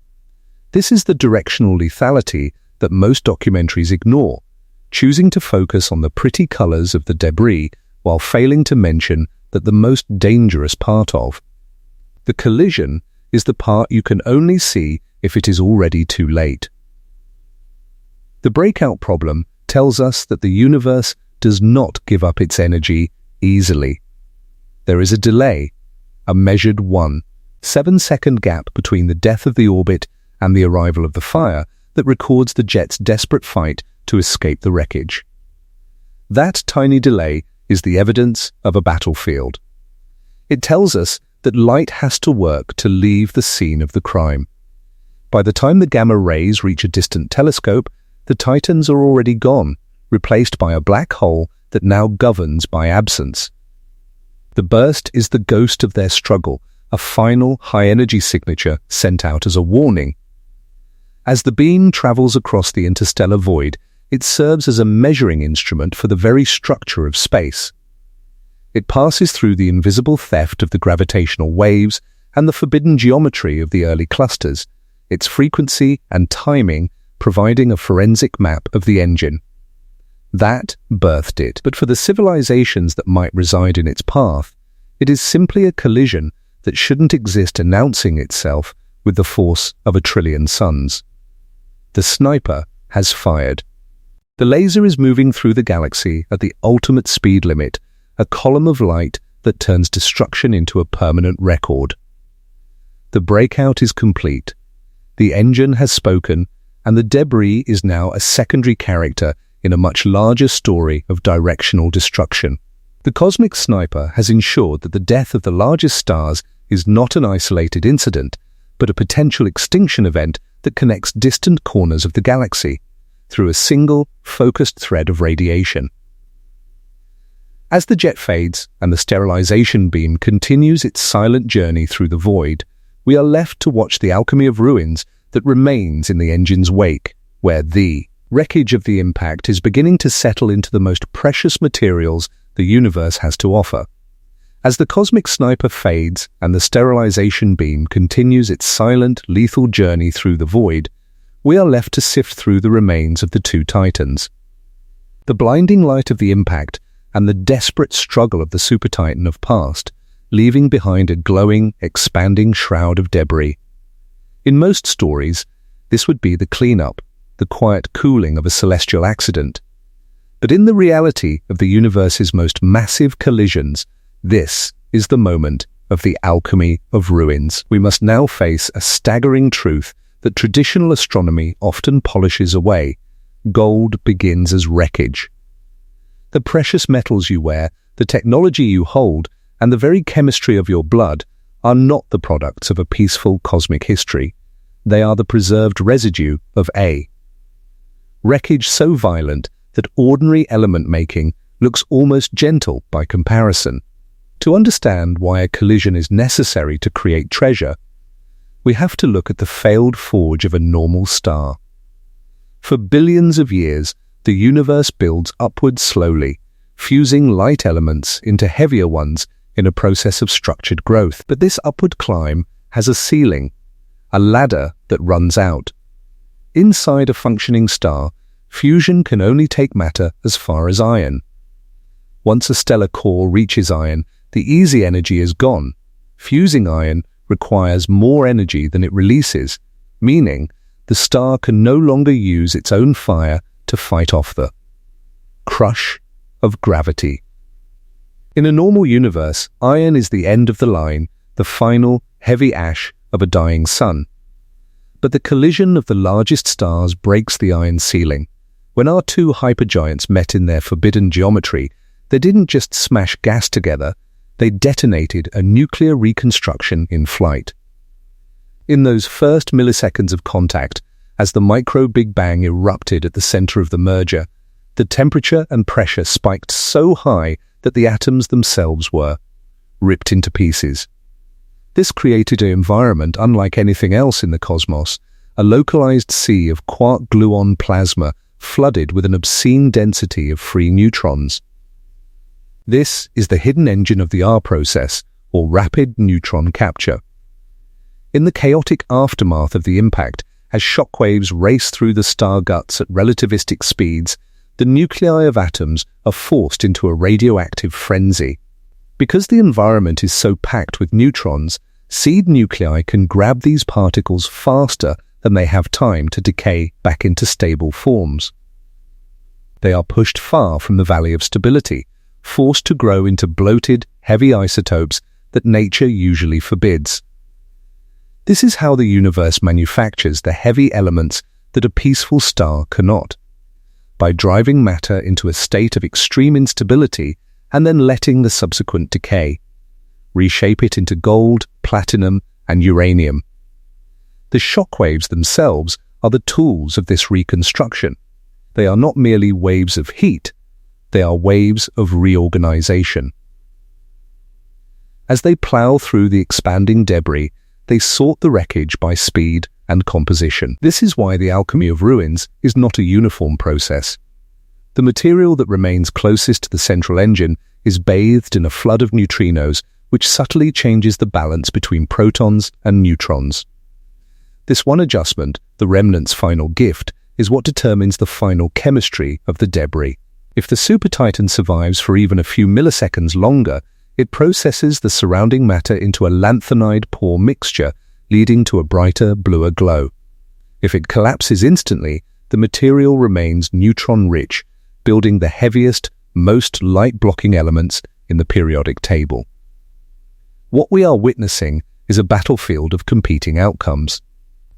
Speaker 1: This is the directional lethality that most documentaries ignore, choosing to focus on the pretty colors of the debris while failing to mention that the most dangerous part of the collision is the part you can only see if it is already too late. The breakout problem tells us that the universe does not give up its energy easily. There is a delay, a measured 7-second gap between the death of the orbit and the arrival of the fire that records the jet's desperate fight to escape the wreckage. That tiny delay is the evidence of a battlefield. It tells us that light has to work to leave the scene of the crime. By the time the gamma rays reach a distant telescope, the titans are already gone, replaced by a black hole that now governs by absence. The burst is the ghost of their struggle, a final high-energy signature sent out as a warning. As the beam travels across the interstellar void, it serves as a measuring instrument for the very structure of space. It passes through the invisible theft of the gravitational waves and the forbidden geometry of the early clusters, its frequency and timing providing a forensic map of the engine. That birthed it, but for the civilizations that might reside in its path, it is simply a collision that shouldn't exist announcing itself with the force of 1 trillion suns. The sniper has fired. The laser is moving through the galaxy at the ultimate speed limit, a column of light that turns destruction into a permanent record. The breakout is complete. The engine has spoken, and the debris is now a secondary character in a much larger story of directional destruction. The cosmic sniper has ensured that the death of the largest stars is not an isolated incident, but a potential extinction event that connects distant corners of the galaxy through a single, focused thread of radiation. As the jet fades and the sterilization beam continues its silent journey through the void, we are left to watch the alchemy of ruins that remains in the engine's wake, where the wreckage of the impact is beginning to settle into the most precious materials the universe has to offer. As the cosmic sniper fades and the sterilization beam continues its silent, lethal journey through the void, we are left to sift through the remains of the two titans. The blinding light of the impact and the desperate struggle of the supertitan of past, leaving behind a glowing, expanding shroud of debris. In most stories, this would be the cleanup, the quiet cooling of a celestial accident. But in the reality of the universe's most massive collisions, this is the moment of the alchemy of ruins. We must now face a staggering truth that traditional astronomy often polishes away. Gold begins as wreckage. The precious metals you wear, the technology you hold, and the very chemistry of your blood are not the products of a peaceful cosmic history. They are the preserved residue of a wreckage so violent that ordinary element making looks almost gentle by comparison. To understand why a collision is necessary to create treasure, we have to look at the failed forge of a normal star. For billions of years, the universe builds upward slowly, fusing light elements into heavier ones in a process of structured growth. But this upward climb has a ceiling, a ladder that runs out. Inside a functioning star, fusion can only take matter as far as iron. Once a stellar core reaches iron, the easy energy is gone. Fusing iron requires more energy than it releases, meaning the star can no longer use its own fire to fight off the crush of gravity. In a normal universe, iron is the end of the line, the final, heavy ash of a dying sun. But the collision of the largest stars breaks the iron ceiling. When our two hypergiants met in their forbidden geometry, they didn't just smash gas together, they detonated a nuclear reconstruction in flight. In those first milliseconds of contact, as the micro-Big Bang erupted at the center of the merger, the temperature and pressure spiked so high that the atoms themselves were ripped into pieces. This created an environment unlike anything else in the cosmos, a localized sea of quark-gluon plasma flooded with an obscene density of free neutrons. This is the hidden engine of the R process, or rapid neutron capture. In the chaotic aftermath of the impact, as shockwaves race through the star guts at relativistic speeds, the nuclei of atoms are forced into a radioactive frenzy. Because the environment is so packed with neutrons, seed nuclei can grab these particles faster than they have time to decay back into stable forms. They are pushed far from the valley of stability, forced to grow into bloated, heavy isotopes that nature usually forbids. This is how the universe manufactures the heavy elements that a peaceful star cannot, by driving matter into a state of extreme instability and then letting the subsequent decay reshape it into gold, platinum, and uranium. The shockwaves themselves are the tools of this reconstruction. They are not merely waves of heat, they are waves of reorganization. As they plow through the expanding debris, they sort the wreckage by speed and composition. This is why the alchemy of ruins is not a uniform process. The material that remains closest to the central engine is bathed in a flood of neutrinos, which subtly changes the balance between protons and neutrons. This one adjustment, the remnant's final gift, is what determines the final chemistry of the debris. If the supertitan survives for even a few milliseconds longer, it processes the surrounding matter into a lanthanide poor mixture, leading to a brighter, bluer glow. If it collapses instantly, the material remains neutron-rich, building the heaviest, most light-blocking elements in the periodic table. What we are witnessing is a battlefield of competing outcomes.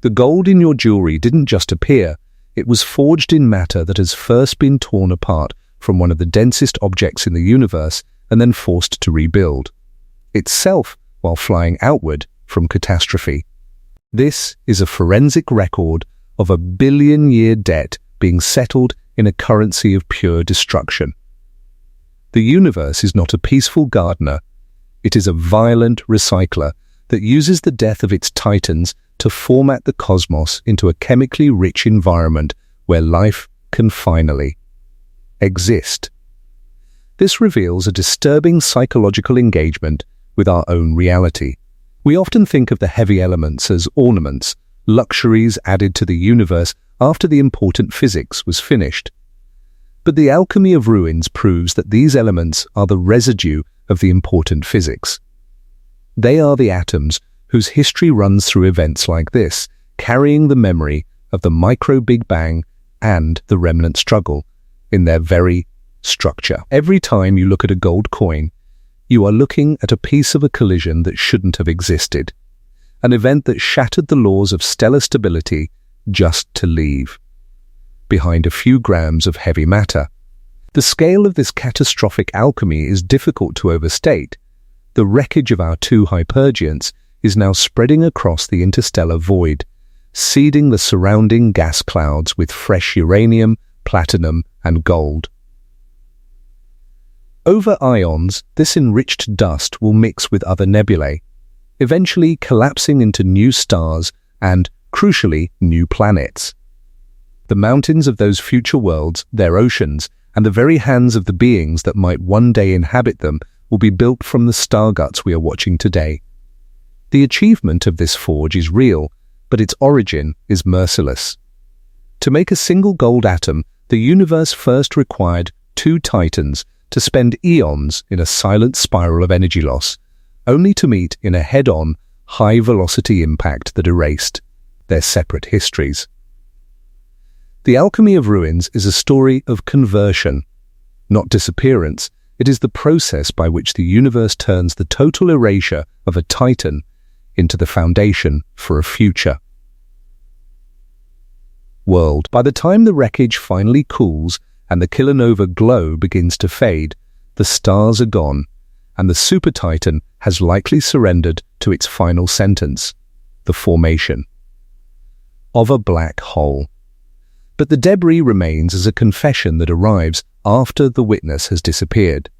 Speaker 1: The gold in your jewelry didn't just appear, it was forged in matter that has first been torn apart from one of the densest objects in the universe and then forced to rebuild itself while flying outward from catastrophe. This is a forensic record of a billion-year debt being settled in a currency of pure destruction. The universe is not a peaceful gardener. It is a violent recycler that uses the death of its titans to format the cosmos into a chemically rich environment where life can finally exist. This reveals a disturbing psychological engagement with our own reality. We often think of the heavy elements as ornaments, luxuries added to the universe after the important physics was finished. But the alchemy of ruins proves that these elements are the residue of the important physics. They are the atoms whose history runs through events like this, carrying the memory of the micro-Big Bang and the remnant struggle in their very structure. Every time you look at a gold coin, you are looking at a piece of a collision that shouldn't have existed, an event that shattered the laws of stellar stability just to leave behind a few grams of heavy matter. The scale of this catastrophic alchemy is difficult to overstate. The wreckage of our two hypergiants is now spreading across the interstellar void, seeding the surrounding gas clouds with fresh uranium, platinum, and gold. Over ions, this enriched dust will mix with other nebulae, eventually collapsing into new stars and, crucially, new planets. The mountains of those future worlds, their oceans, and the very hands of the beings that might one day inhabit them will be built from the star guts we are watching today. The achievement of this forge is real, but its origin is merciless. To make a single gold atom, the universe first required two titans to spend eons in a silent spiral of energy loss, only to meet in a head-on, high-velocity impact that erased their separate histories. The alchemy of ruins is a story of conversion, not disappearance. It is the process by which the universe turns the total erasure of a titan into the foundation for a future world. By the time the wreckage finally cools and the kilonova glow begins to fade, the stars are gone, and the super titan has likely surrendered to its final sentence, the formation of a black hole. But the debris remains as a confession that arrives after the witness has disappeared.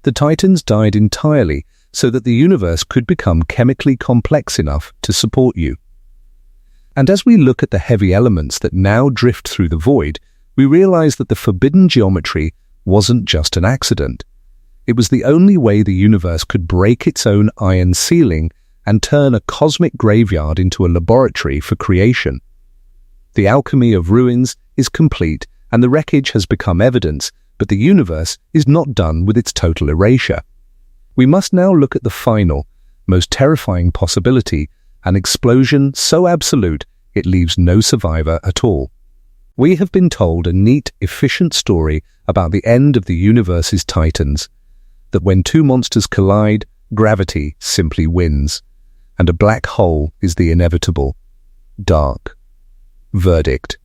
Speaker 1: The titans died entirely so that the universe could become chemically complex enough to support you. And as we look at the heavy elements that now drift through the void, we realize that the forbidden geometry wasn't just an accident. It was the only way the universe could break its own iron ceiling and turn a cosmic graveyard into a laboratory for creation. The alchemy of ruins is complete and the wreckage has become evidence, but the universe is not done with its total erasure. We must now look at the final, most terrifying possibility, an explosion so absolute it leaves no survivor at all. We have been told a neat, efficient story about the end of the universe's titans, that when two monsters collide, gravity simply wins, and a black hole is the inevitable, dark verdict.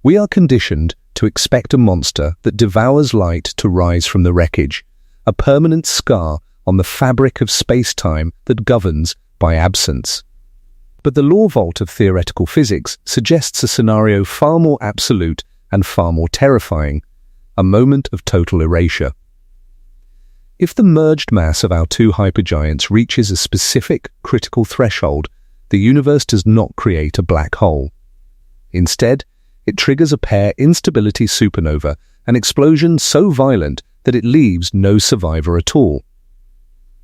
Speaker 1: We are conditioned to expect a monster that devours light to rise from the wreckage, a permanent scar on the fabric of space-time that governs by absence. But the law vault of theoretical physics suggests a scenario far more absolute and far more terrifying, a moment of total erasure. If the merged mass of our two hypergiants reaches a specific critical threshold, the universe does not create a black hole. Instead, it triggers a pair instability supernova, an explosion so violent that it leaves no survivor at all.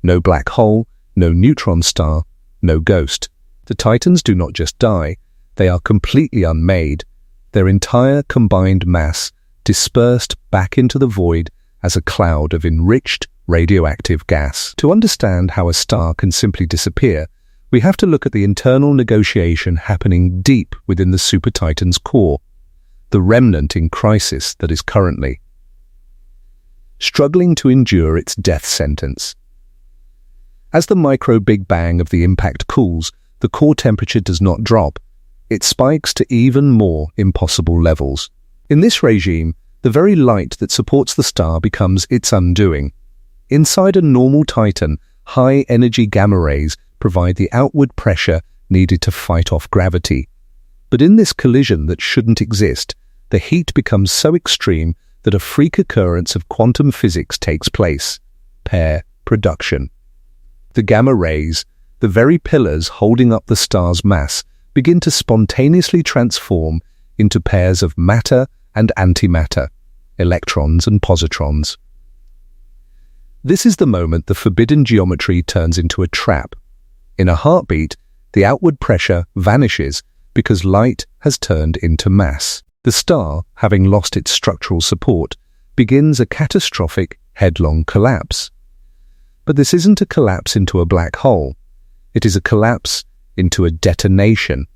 Speaker 1: No black hole, no neutron star, no ghost. The titans do not just die, they are completely unmade, their entire combined mass dispersed back into the void as a cloud of enriched radioactive gas. To understand how a star can simply disappear, we have to look at the internal negotiation happening deep within the super titan's core, the remnant in crisis that is currently struggling to endure its death sentence. As the micro-Big Bang of the impact cools, the core temperature does not drop. It spikes to even more impossible levels. In this regime, the very light that supports the star becomes its undoing. Inside a normal Titan, high-energy gamma rays provide the outward pressure needed to fight off gravity. But in this collision that shouldn't exist, the heat becomes so extreme that a freak occurrence of quantum physics takes place: pair production. The gamma rays, the very pillars holding up the star's mass, begin to spontaneously transform into pairs of matter and antimatter, electrons and positrons. This is the moment the forbidden geometry turns into a trap. In a heartbeat, the outward pressure vanishes because light has turned into mass. The star, having lost its structural support, begins a catastrophic, headlong collapse. But this isn't a collapse into a black hole. It is a collapse into a detonation.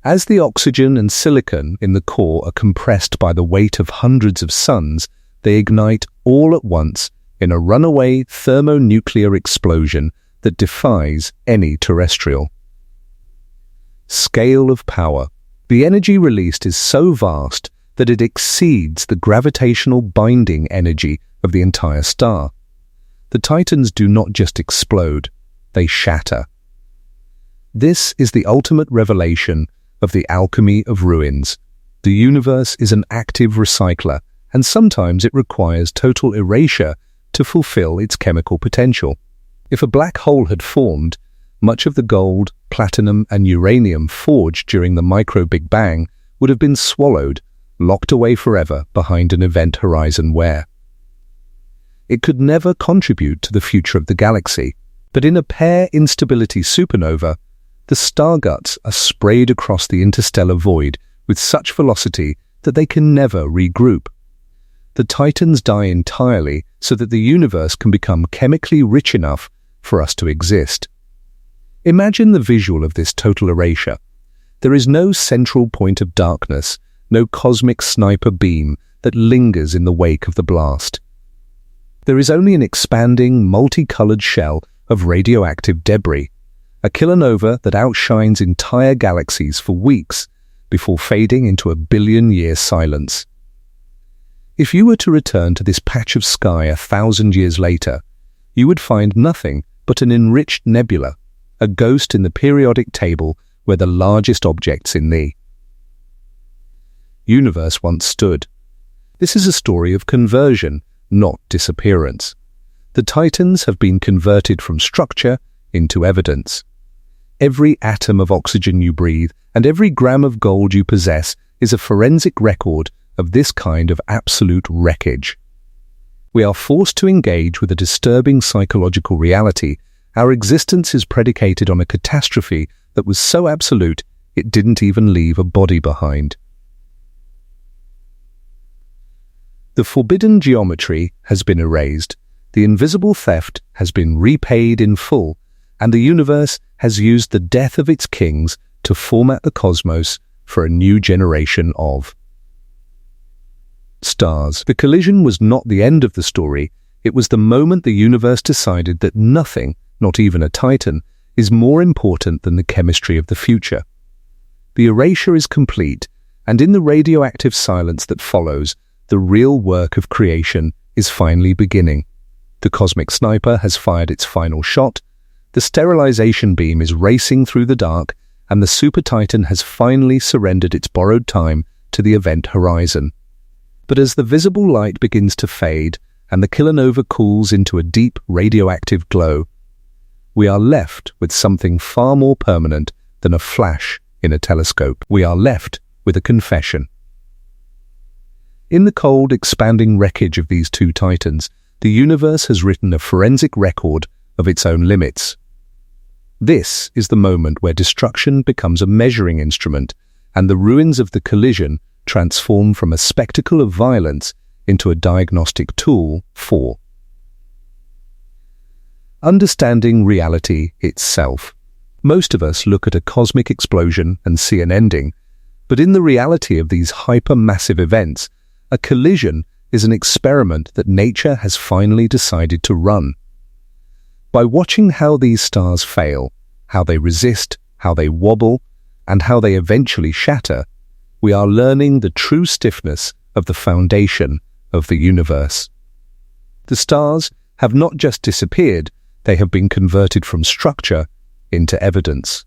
Speaker 1: As the oxygen and silicon in the core are compressed by the weight of hundreds of suns, they ignite all at once in a runaway thermonuclear explosion that defies any terrestrial. Scale of power. The energy released is so vast that it exceeds the gravitational binding energy of the entire star. The Titans do not just explode, they shatter. This is the ultimate revelation of the alchemy of ruins. The universe is an active recycler, and sometimes it requires total erasure to fulfill its chemical potential. If a black hole had formed, much of the gold, platinum, and uranium forged during the micro-Big Bang would have been swallowed, locked away forever behind an event horizon where it could never contribute to the future of the galaxy. But in a pair instability supernova, the star guts are sprayed across the interstellar void with such velocity that they can never regroup. The Titans die entirely so that the universe can become chemically rich enough for us to exist. Imagine the visual of this total erasure. There is no central point of darkness, no cosmic sniper beam that lingers in the wake of the blast. There is only an expanding, multicolored shell of radioactive debris, a kilonova that outshines entire galaxies for weeks before fading into a billion-year silence. If you were to return to this patch of sky 1,000 years later, you would find nothing but an enriched nebula, a ghost in the periodic table where the largest objects in the universe once stood. This is a story of conversion, not disappearance. The Titans have been converted from structure into evidence. Every atom of oxygen you breathe and every gram of gold you possess is a forensic record of this kind of absolute wreckage. We are forced to engage with a disturbing psychological reality. Our existence is predicated on a catastrophe that was so absolute it didn't even leave a body behind. The forbidden geometry has been erased, the invisible theft has been repaid in full, and the universe has used the death of its kings to format the cosmos for a new generation of stars. The collision was not the end of the story, it was the moment the universe decided that nothing, not even a Titan, is more important than the chemistry of the future. The erasure is complete, and in the radioactive silence that follows, the real work of creation is finally beginning. The cosmic sniper has fired its final shot, the sterilization beam is racing through the dark, and the super Titan has finally surrendered its borrowed time to the event horizon. But as the visible light begins to fade and the kilonova cools into a deep radioactive glow, we are left with something far more permanent than a flash in a telescope. We are left with a confession. In the cold, expanding wreckage of these two Titans, the universe has written a forensic record of its own limits. This is the moment where destruction becomes a measuring instrument, and the ruins of the collision transform from a spectacle of violence into a diagnostic tool for understanding reality itself. Most of us look at a cosmic explosion and see an ending, but in the reality of these hypermassive events, a collision is an experiment that nature has finally decided to run. By watching how these stars fail, how they resist, how they wobble, and how they eventually shatter, we are learning the true stiffness of the foundation of the universe. The stars have not just disappeared, they have been converted from structure into evidence.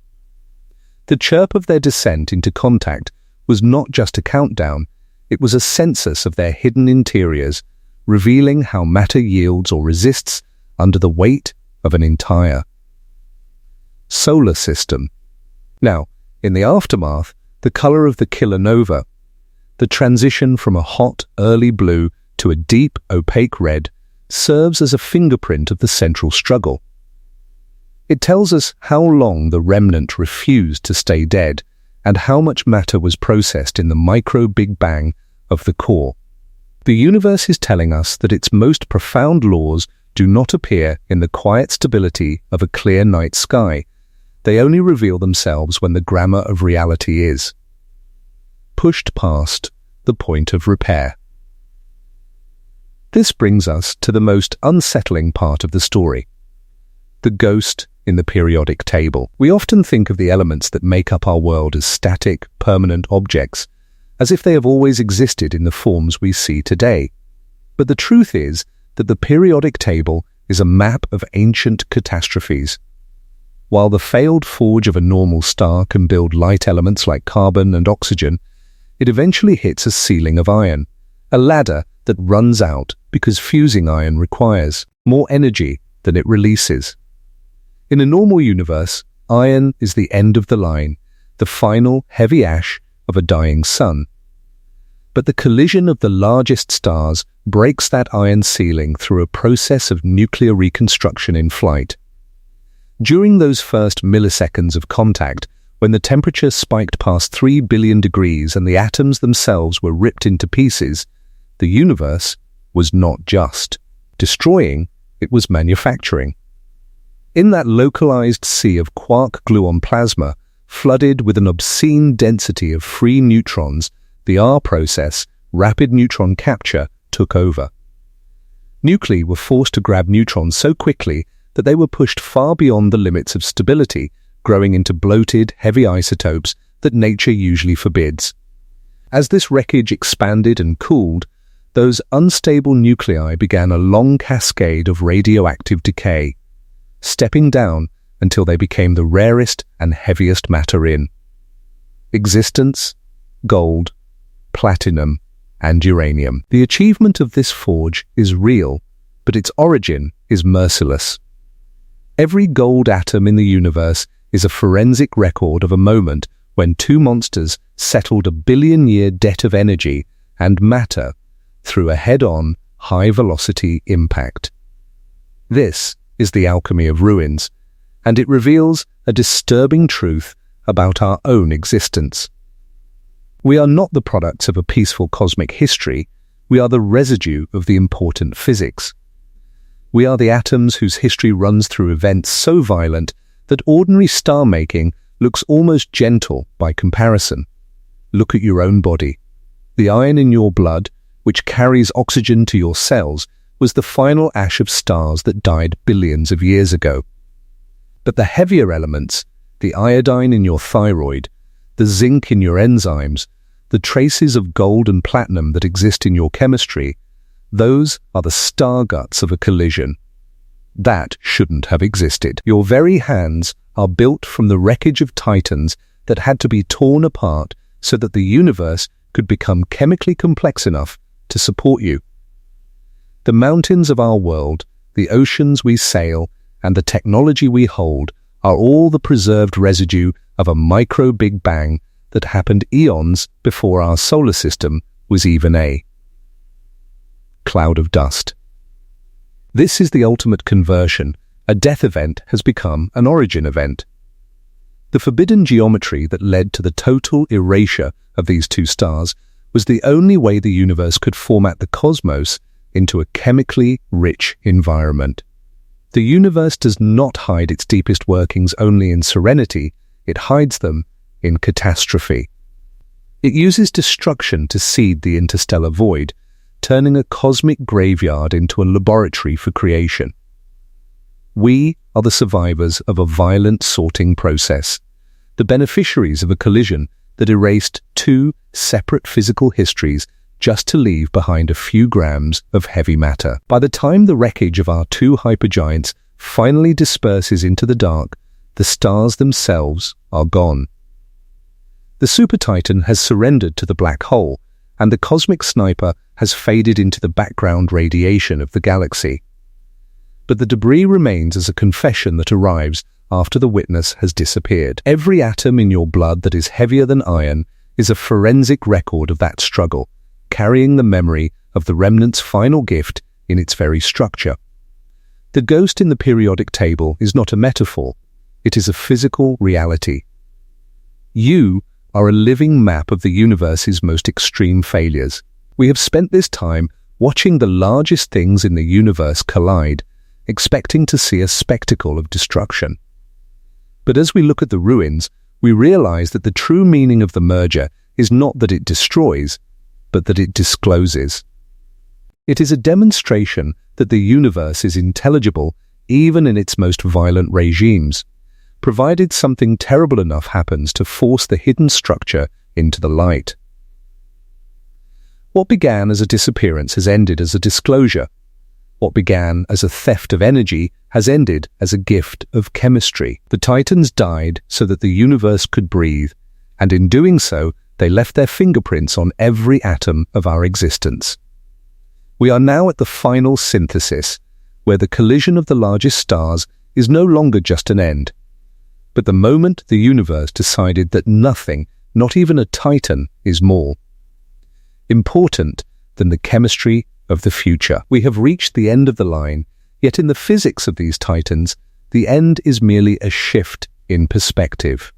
Speaker 1: The chirp of their descent into contact was not just a countdown, it was a census of their hidden interiors, revealing how matter yields or resists under the weight of an entire solar system. Now, in the aftermath, the color of the kilonova, the transition from a hot, early blue to a deep, opaque red, serves as a fingerprint of the central struggle. It tells us how long the remnant refused to stay dead and how much matter was processed in the micro-Big Bang of the core. The universe is telling us that its most profound laws do not appear in the quiet stability of a clear night sky. They only reveal themselves when the grammar of reality is pushed past the point of repair. This brings us to the most unsettling part of the story: the ghost in the periodic table. We often think of the elements that make up our world as static, permanent objects, as if they have always existed in the forms we see today. But the truth is that the periodic table is a map of ancient catastrophes. While the failed forge of a normal star can build light elements like carbon and oxygen, it eventually hits a ceiling of iron, a ladder that runs out because fusing iron requires more energy than it releases. In a normal universe, iron is the end of the line, the final heavy ash of a dying sun. But the collision of the largest stars breaks that iron ceiling through a process of nuclear reconstruction in flight. During those first milliseconds of contact, when the temperature spiked past 3 billion degrees and the atoms themselves were ripped into pieces, the universe was not just destroying, it was manufacturing. In that localized sea of quark-gluon plasma, flooded with an obscene density of free neutrons, the R process, rapid neutron capture, took over. Nuclei were forced to grab neutrons so quickly that they were pushed far beyond the limits of stability, growing into bloated, heavy isotopes that nature usually forbids. As this wreckage expanded and cooled, those unstable nuclei began a long cascade of radioactive decay, stepping down until they became the rarest and heaviest matter in existence: gold, platinum, and uranium. The achievement of this forge is real, but its origin is merciless. Every gold atom in the universe is a forensic record of a moment when two monsters settled a billion-year debt of energy and matter through a head-on, high-velocity impact. This is the alchemy of ruins, and it reveals a disturbing truth about our own existence. We are not the products of a peaceful cosmic history, we are the residue of the important physics. We are the atoms whose history runs through events so violent that ordinary star-making looks almost gentle by comparison. Look at your own body. The iron in your blood, which carries oxygen to your cells, was the final ash of stars that died billions of years ago. But the heavier elements, the iodine in your thyroid, the zinc in your enzymes, the traces of gold and platinum that exist in your chemistry, those are the star guts of a collision. That shouldn't have existed. Your very hands are built from the wreckage of titans that had to be torn apart so that the universe could become chemically complex enough to support you. The mountains of our world, the oceans we sail, and the technology we hold are all the preserved residue of a micro-Big Bang that happened eons before our solar system was even a cloud of dust. This is the ultimate conversion. A death event has become an origin event. The forbidden geometry that led to the total erasure of these two stars was the only way the universe could format the cosmos into a chemically rich environment. The universe does not hide its deepest workings only in serenity, it hides them in catastrophe. It uses destruction to seed the interstellar void, turning a cosmic graveyard into a laboratory for creation. We are the survivors of a violent sorting process, the beneficiaries of a collision that erased two separate physical histories just to leave behind a few grams of heavy matter. By the time the wreckage of our two hypergiants finally disperses into the dark, the stars themselves are gone. The super titan has surrendered to the black hole, and the cosmic sniper has faded into the background radiation of the galaxy. But the debris remains as a confession that arrives after the witness has disappeared. Every atom in your blood that is heavier than iron is a forensic record of that struggle, carrying the memory of the remnant's final gift in its very structure. The ghost in the periodic table is not a metaphor, it is a physical reality. You are a living map of the universe's most extreme failures. We have spent this time watching the largest things in the universe collide, expecting to see a spectacle of destruction. But as we look at the ruins, we realize that the true meaning of the merger is not that it destroys, but that it discloses. It is a demonstration that the universe is intelligible even in its most violent regimes, provided something terrible enough happens to force the hidden structure into the light. What began as a disappearance has ended as a disclosure. What began as a theft of energy has ended as a gift of chemistry. The Titans died so that the universe could breathe, and in doing so, they left their fingerprints on every atom of our existence. We are now at the final synthesis, where the collision of the largest stars is no longer just an end, but the moment the universe decided that nothing, not even a Titan, is more important than the chemistry of the future. We have reached the end of the line, yet in the physics of these Titans, the end is merely a shift in perspective.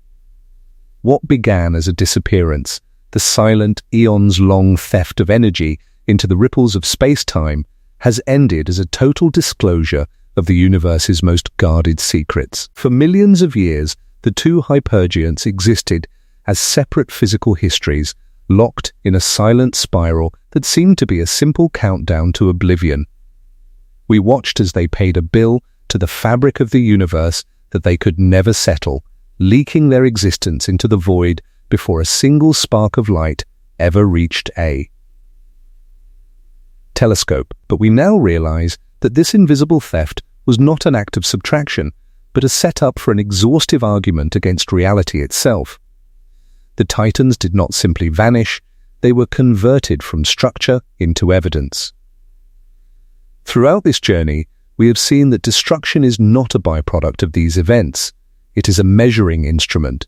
Speaker 1: What began as a disappearance, the silent, eons-long theft of energy into the ripples of space-time, has ended as a total disclosure of the universe's most guarded secrets. For millions of years, the two hypergiants existed as separate physical histories, locked in a silent spiral that seemed to be a simple countdown to oblivion. We watched as they paid a bill to the fabric of the universe that they could never settle, leaking their existence into the void before a single spark of light ever reached a telescope. But we now realize that this invisible theft was not an act of subtraction, but a setup for an exhaustive argument against reality itself. The Titans did not simply vanish, they were converted from structure into evidence. Throughout this journey, we have seen that destruction is not a byproduct of these events. It is a measuring instrument.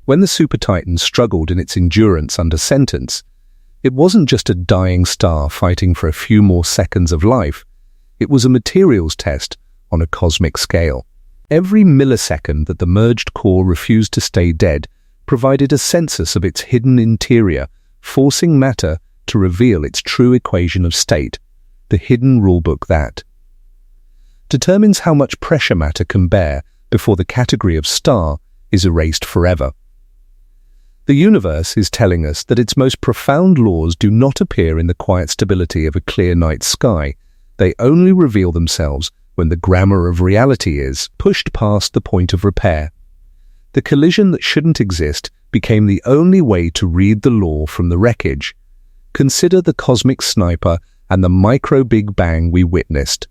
Speaker 1: When the Super Titan struggled in its endurance under sentence, it wasn't just a dying star fighting for a few more seconds of life. It was a materials test on a cosmic scale. Every millisecond that the merged core refused to stay dead provided a census of its hidden interior, forcing matter to reveal its true equation of state, the hidden rulebook that determines how much pressure matter can bear before the category of star is erased forever. The universe is telling us that its most profound laws do not appear in the quiet stability of a clear night sky. They only reveal themselves when the grammar of reality is pushed past the point of repair. The collision that shouldn't exist became the only way to read the law from the wreckage. Consider the cosmic sniper and the micro-Big Bang we witnessed.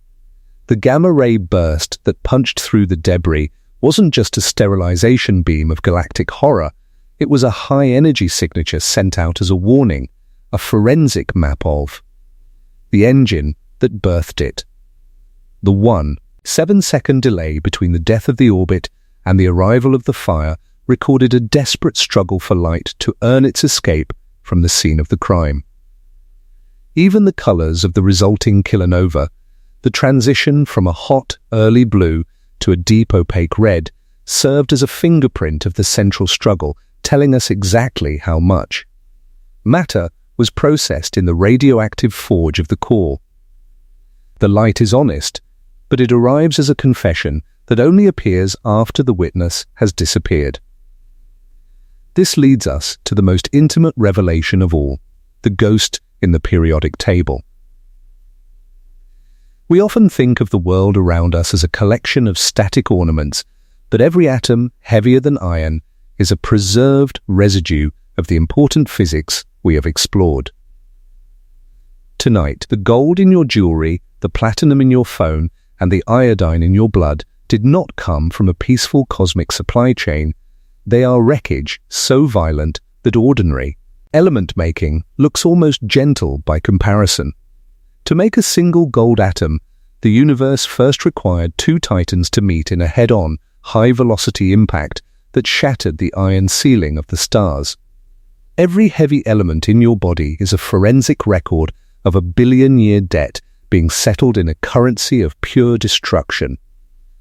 Speaker 1: The gamma-ray burst that punched through the debris wasn't just a sterilization beam of galactic horror, it was a high-energy signature sent out as a warning, a forensic map of the engine that birthed it. The 7-second delay between the death of the orbit and the arrival of the fire recorded a desperate struggle for light to earn its escape from the scene of the crime. Even the colors of the resulting kilonova, the transition from a hot, early blue to a deep opaque red, served as a fingerprint of the central struggle, telling us exactly how much matter was processed in the radioactive forge of the core. The light is honest, but it arrives as a confession that only appears after the witness has disappeared. This leads us to the most intimate revelation of all, the ghost in the periodic table. We often think of the world around us as a collection of static ornaments, but every atom, heavier than iron, is a preserved residue of the important physics we have explored. Tonight, the gold in your jewelry, the platinum in your phone, and the iodine in your blood did not come from a peaceful cosmic supply chain. They are wreckage so violent that ordinary element making looks almost gentle by comparison. To make a single gold atom, the universe first required two titans to meet in a head-on, high-velocity impact that shattered the iron ceiling of the stars. Every heavy element in your body is a forensic record of a billion-year debt being settled in a currency of pure destruction.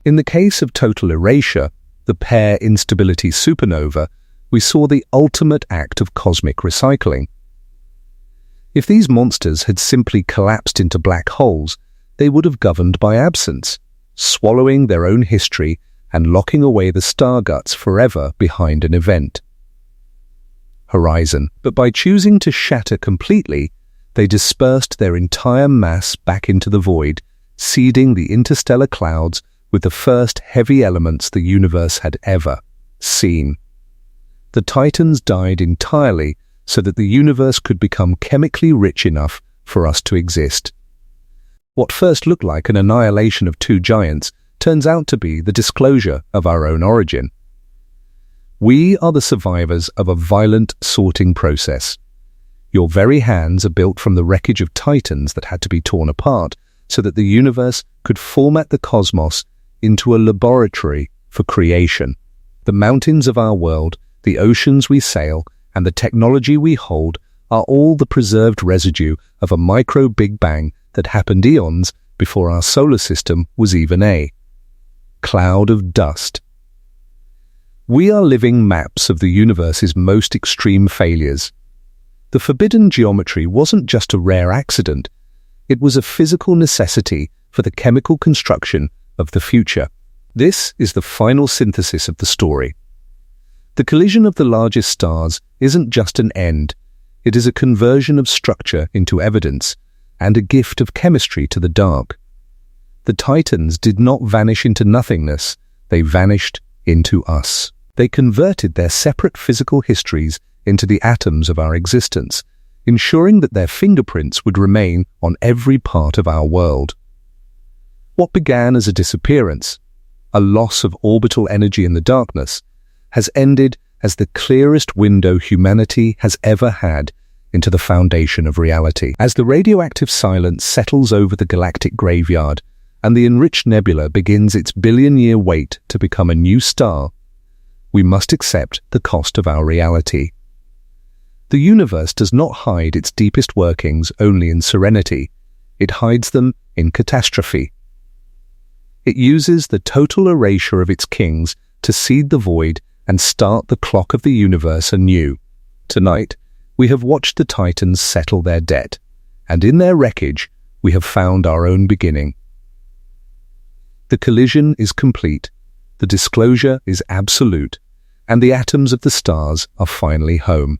Speaker 1: In the case of total erasure, the pair instability supernova, we saw the ultimate act of cosmic recycling. If these monsters had simply collapsed into black holes, they would have governed by absence, swallowing their own history and locking away the star guts forever behind an event horizon. But by choosing to shatter completely, they dispersed their entire mass back into the void, seeding the interstellar clouds with the first heavy elements the universe had ever seen. The titans died entirely so that the universe could become chemically rich enough for us to exist. What first looked like an annihilation of two giants turns out to be the disclosure of our own origin. We are the survivors of a violent sorting process. Your very hands are built from the wreckage of titans that had to be torn apart so that the universe could format the cosmos into a laboratory for creation. The mountains of our world, the oceans we sail, and the technology we hold are all the preserved residue of a micro-Big Bang that happened eons before our solar system was even a cloud of dust. We are living maps of the universe's most extreme failures. The forbidden geometry wasn't just a rare accident, it was a physical necessity for the chemical construction of the future. This is the final synthesis of the story. The collision of the largest stars isn't just an end, it is a conversion of structure into evidence and a gift of chemistry to the dark. The titans did not vanish into nothingness, they vanished into us. They converted their separate physical histories into the atoms of our existence, ensuring that their fingerprints would remain on every part of our world. What began as a disappearance, a loss of orbital energy in the darkness, has ended as the clearest window humanity has ever had into the foundation of reality. As the radioactive silence settles over the galactic graveyard and the enriched nebula begins its billion-year wait to become a new star, we must accept the cost of our reality. The universe does not hide its deepest workings only in serenity, it hides them in catastrophe. It uses the total erasure of its kings to seed the void and start the clock of the universe anew. Tonight, we have watched the titans settle their debt, and in their wreckage, we have found our own beginning. The collision is complete, the disclosure is absolute, and the atoms of the stars are finally home.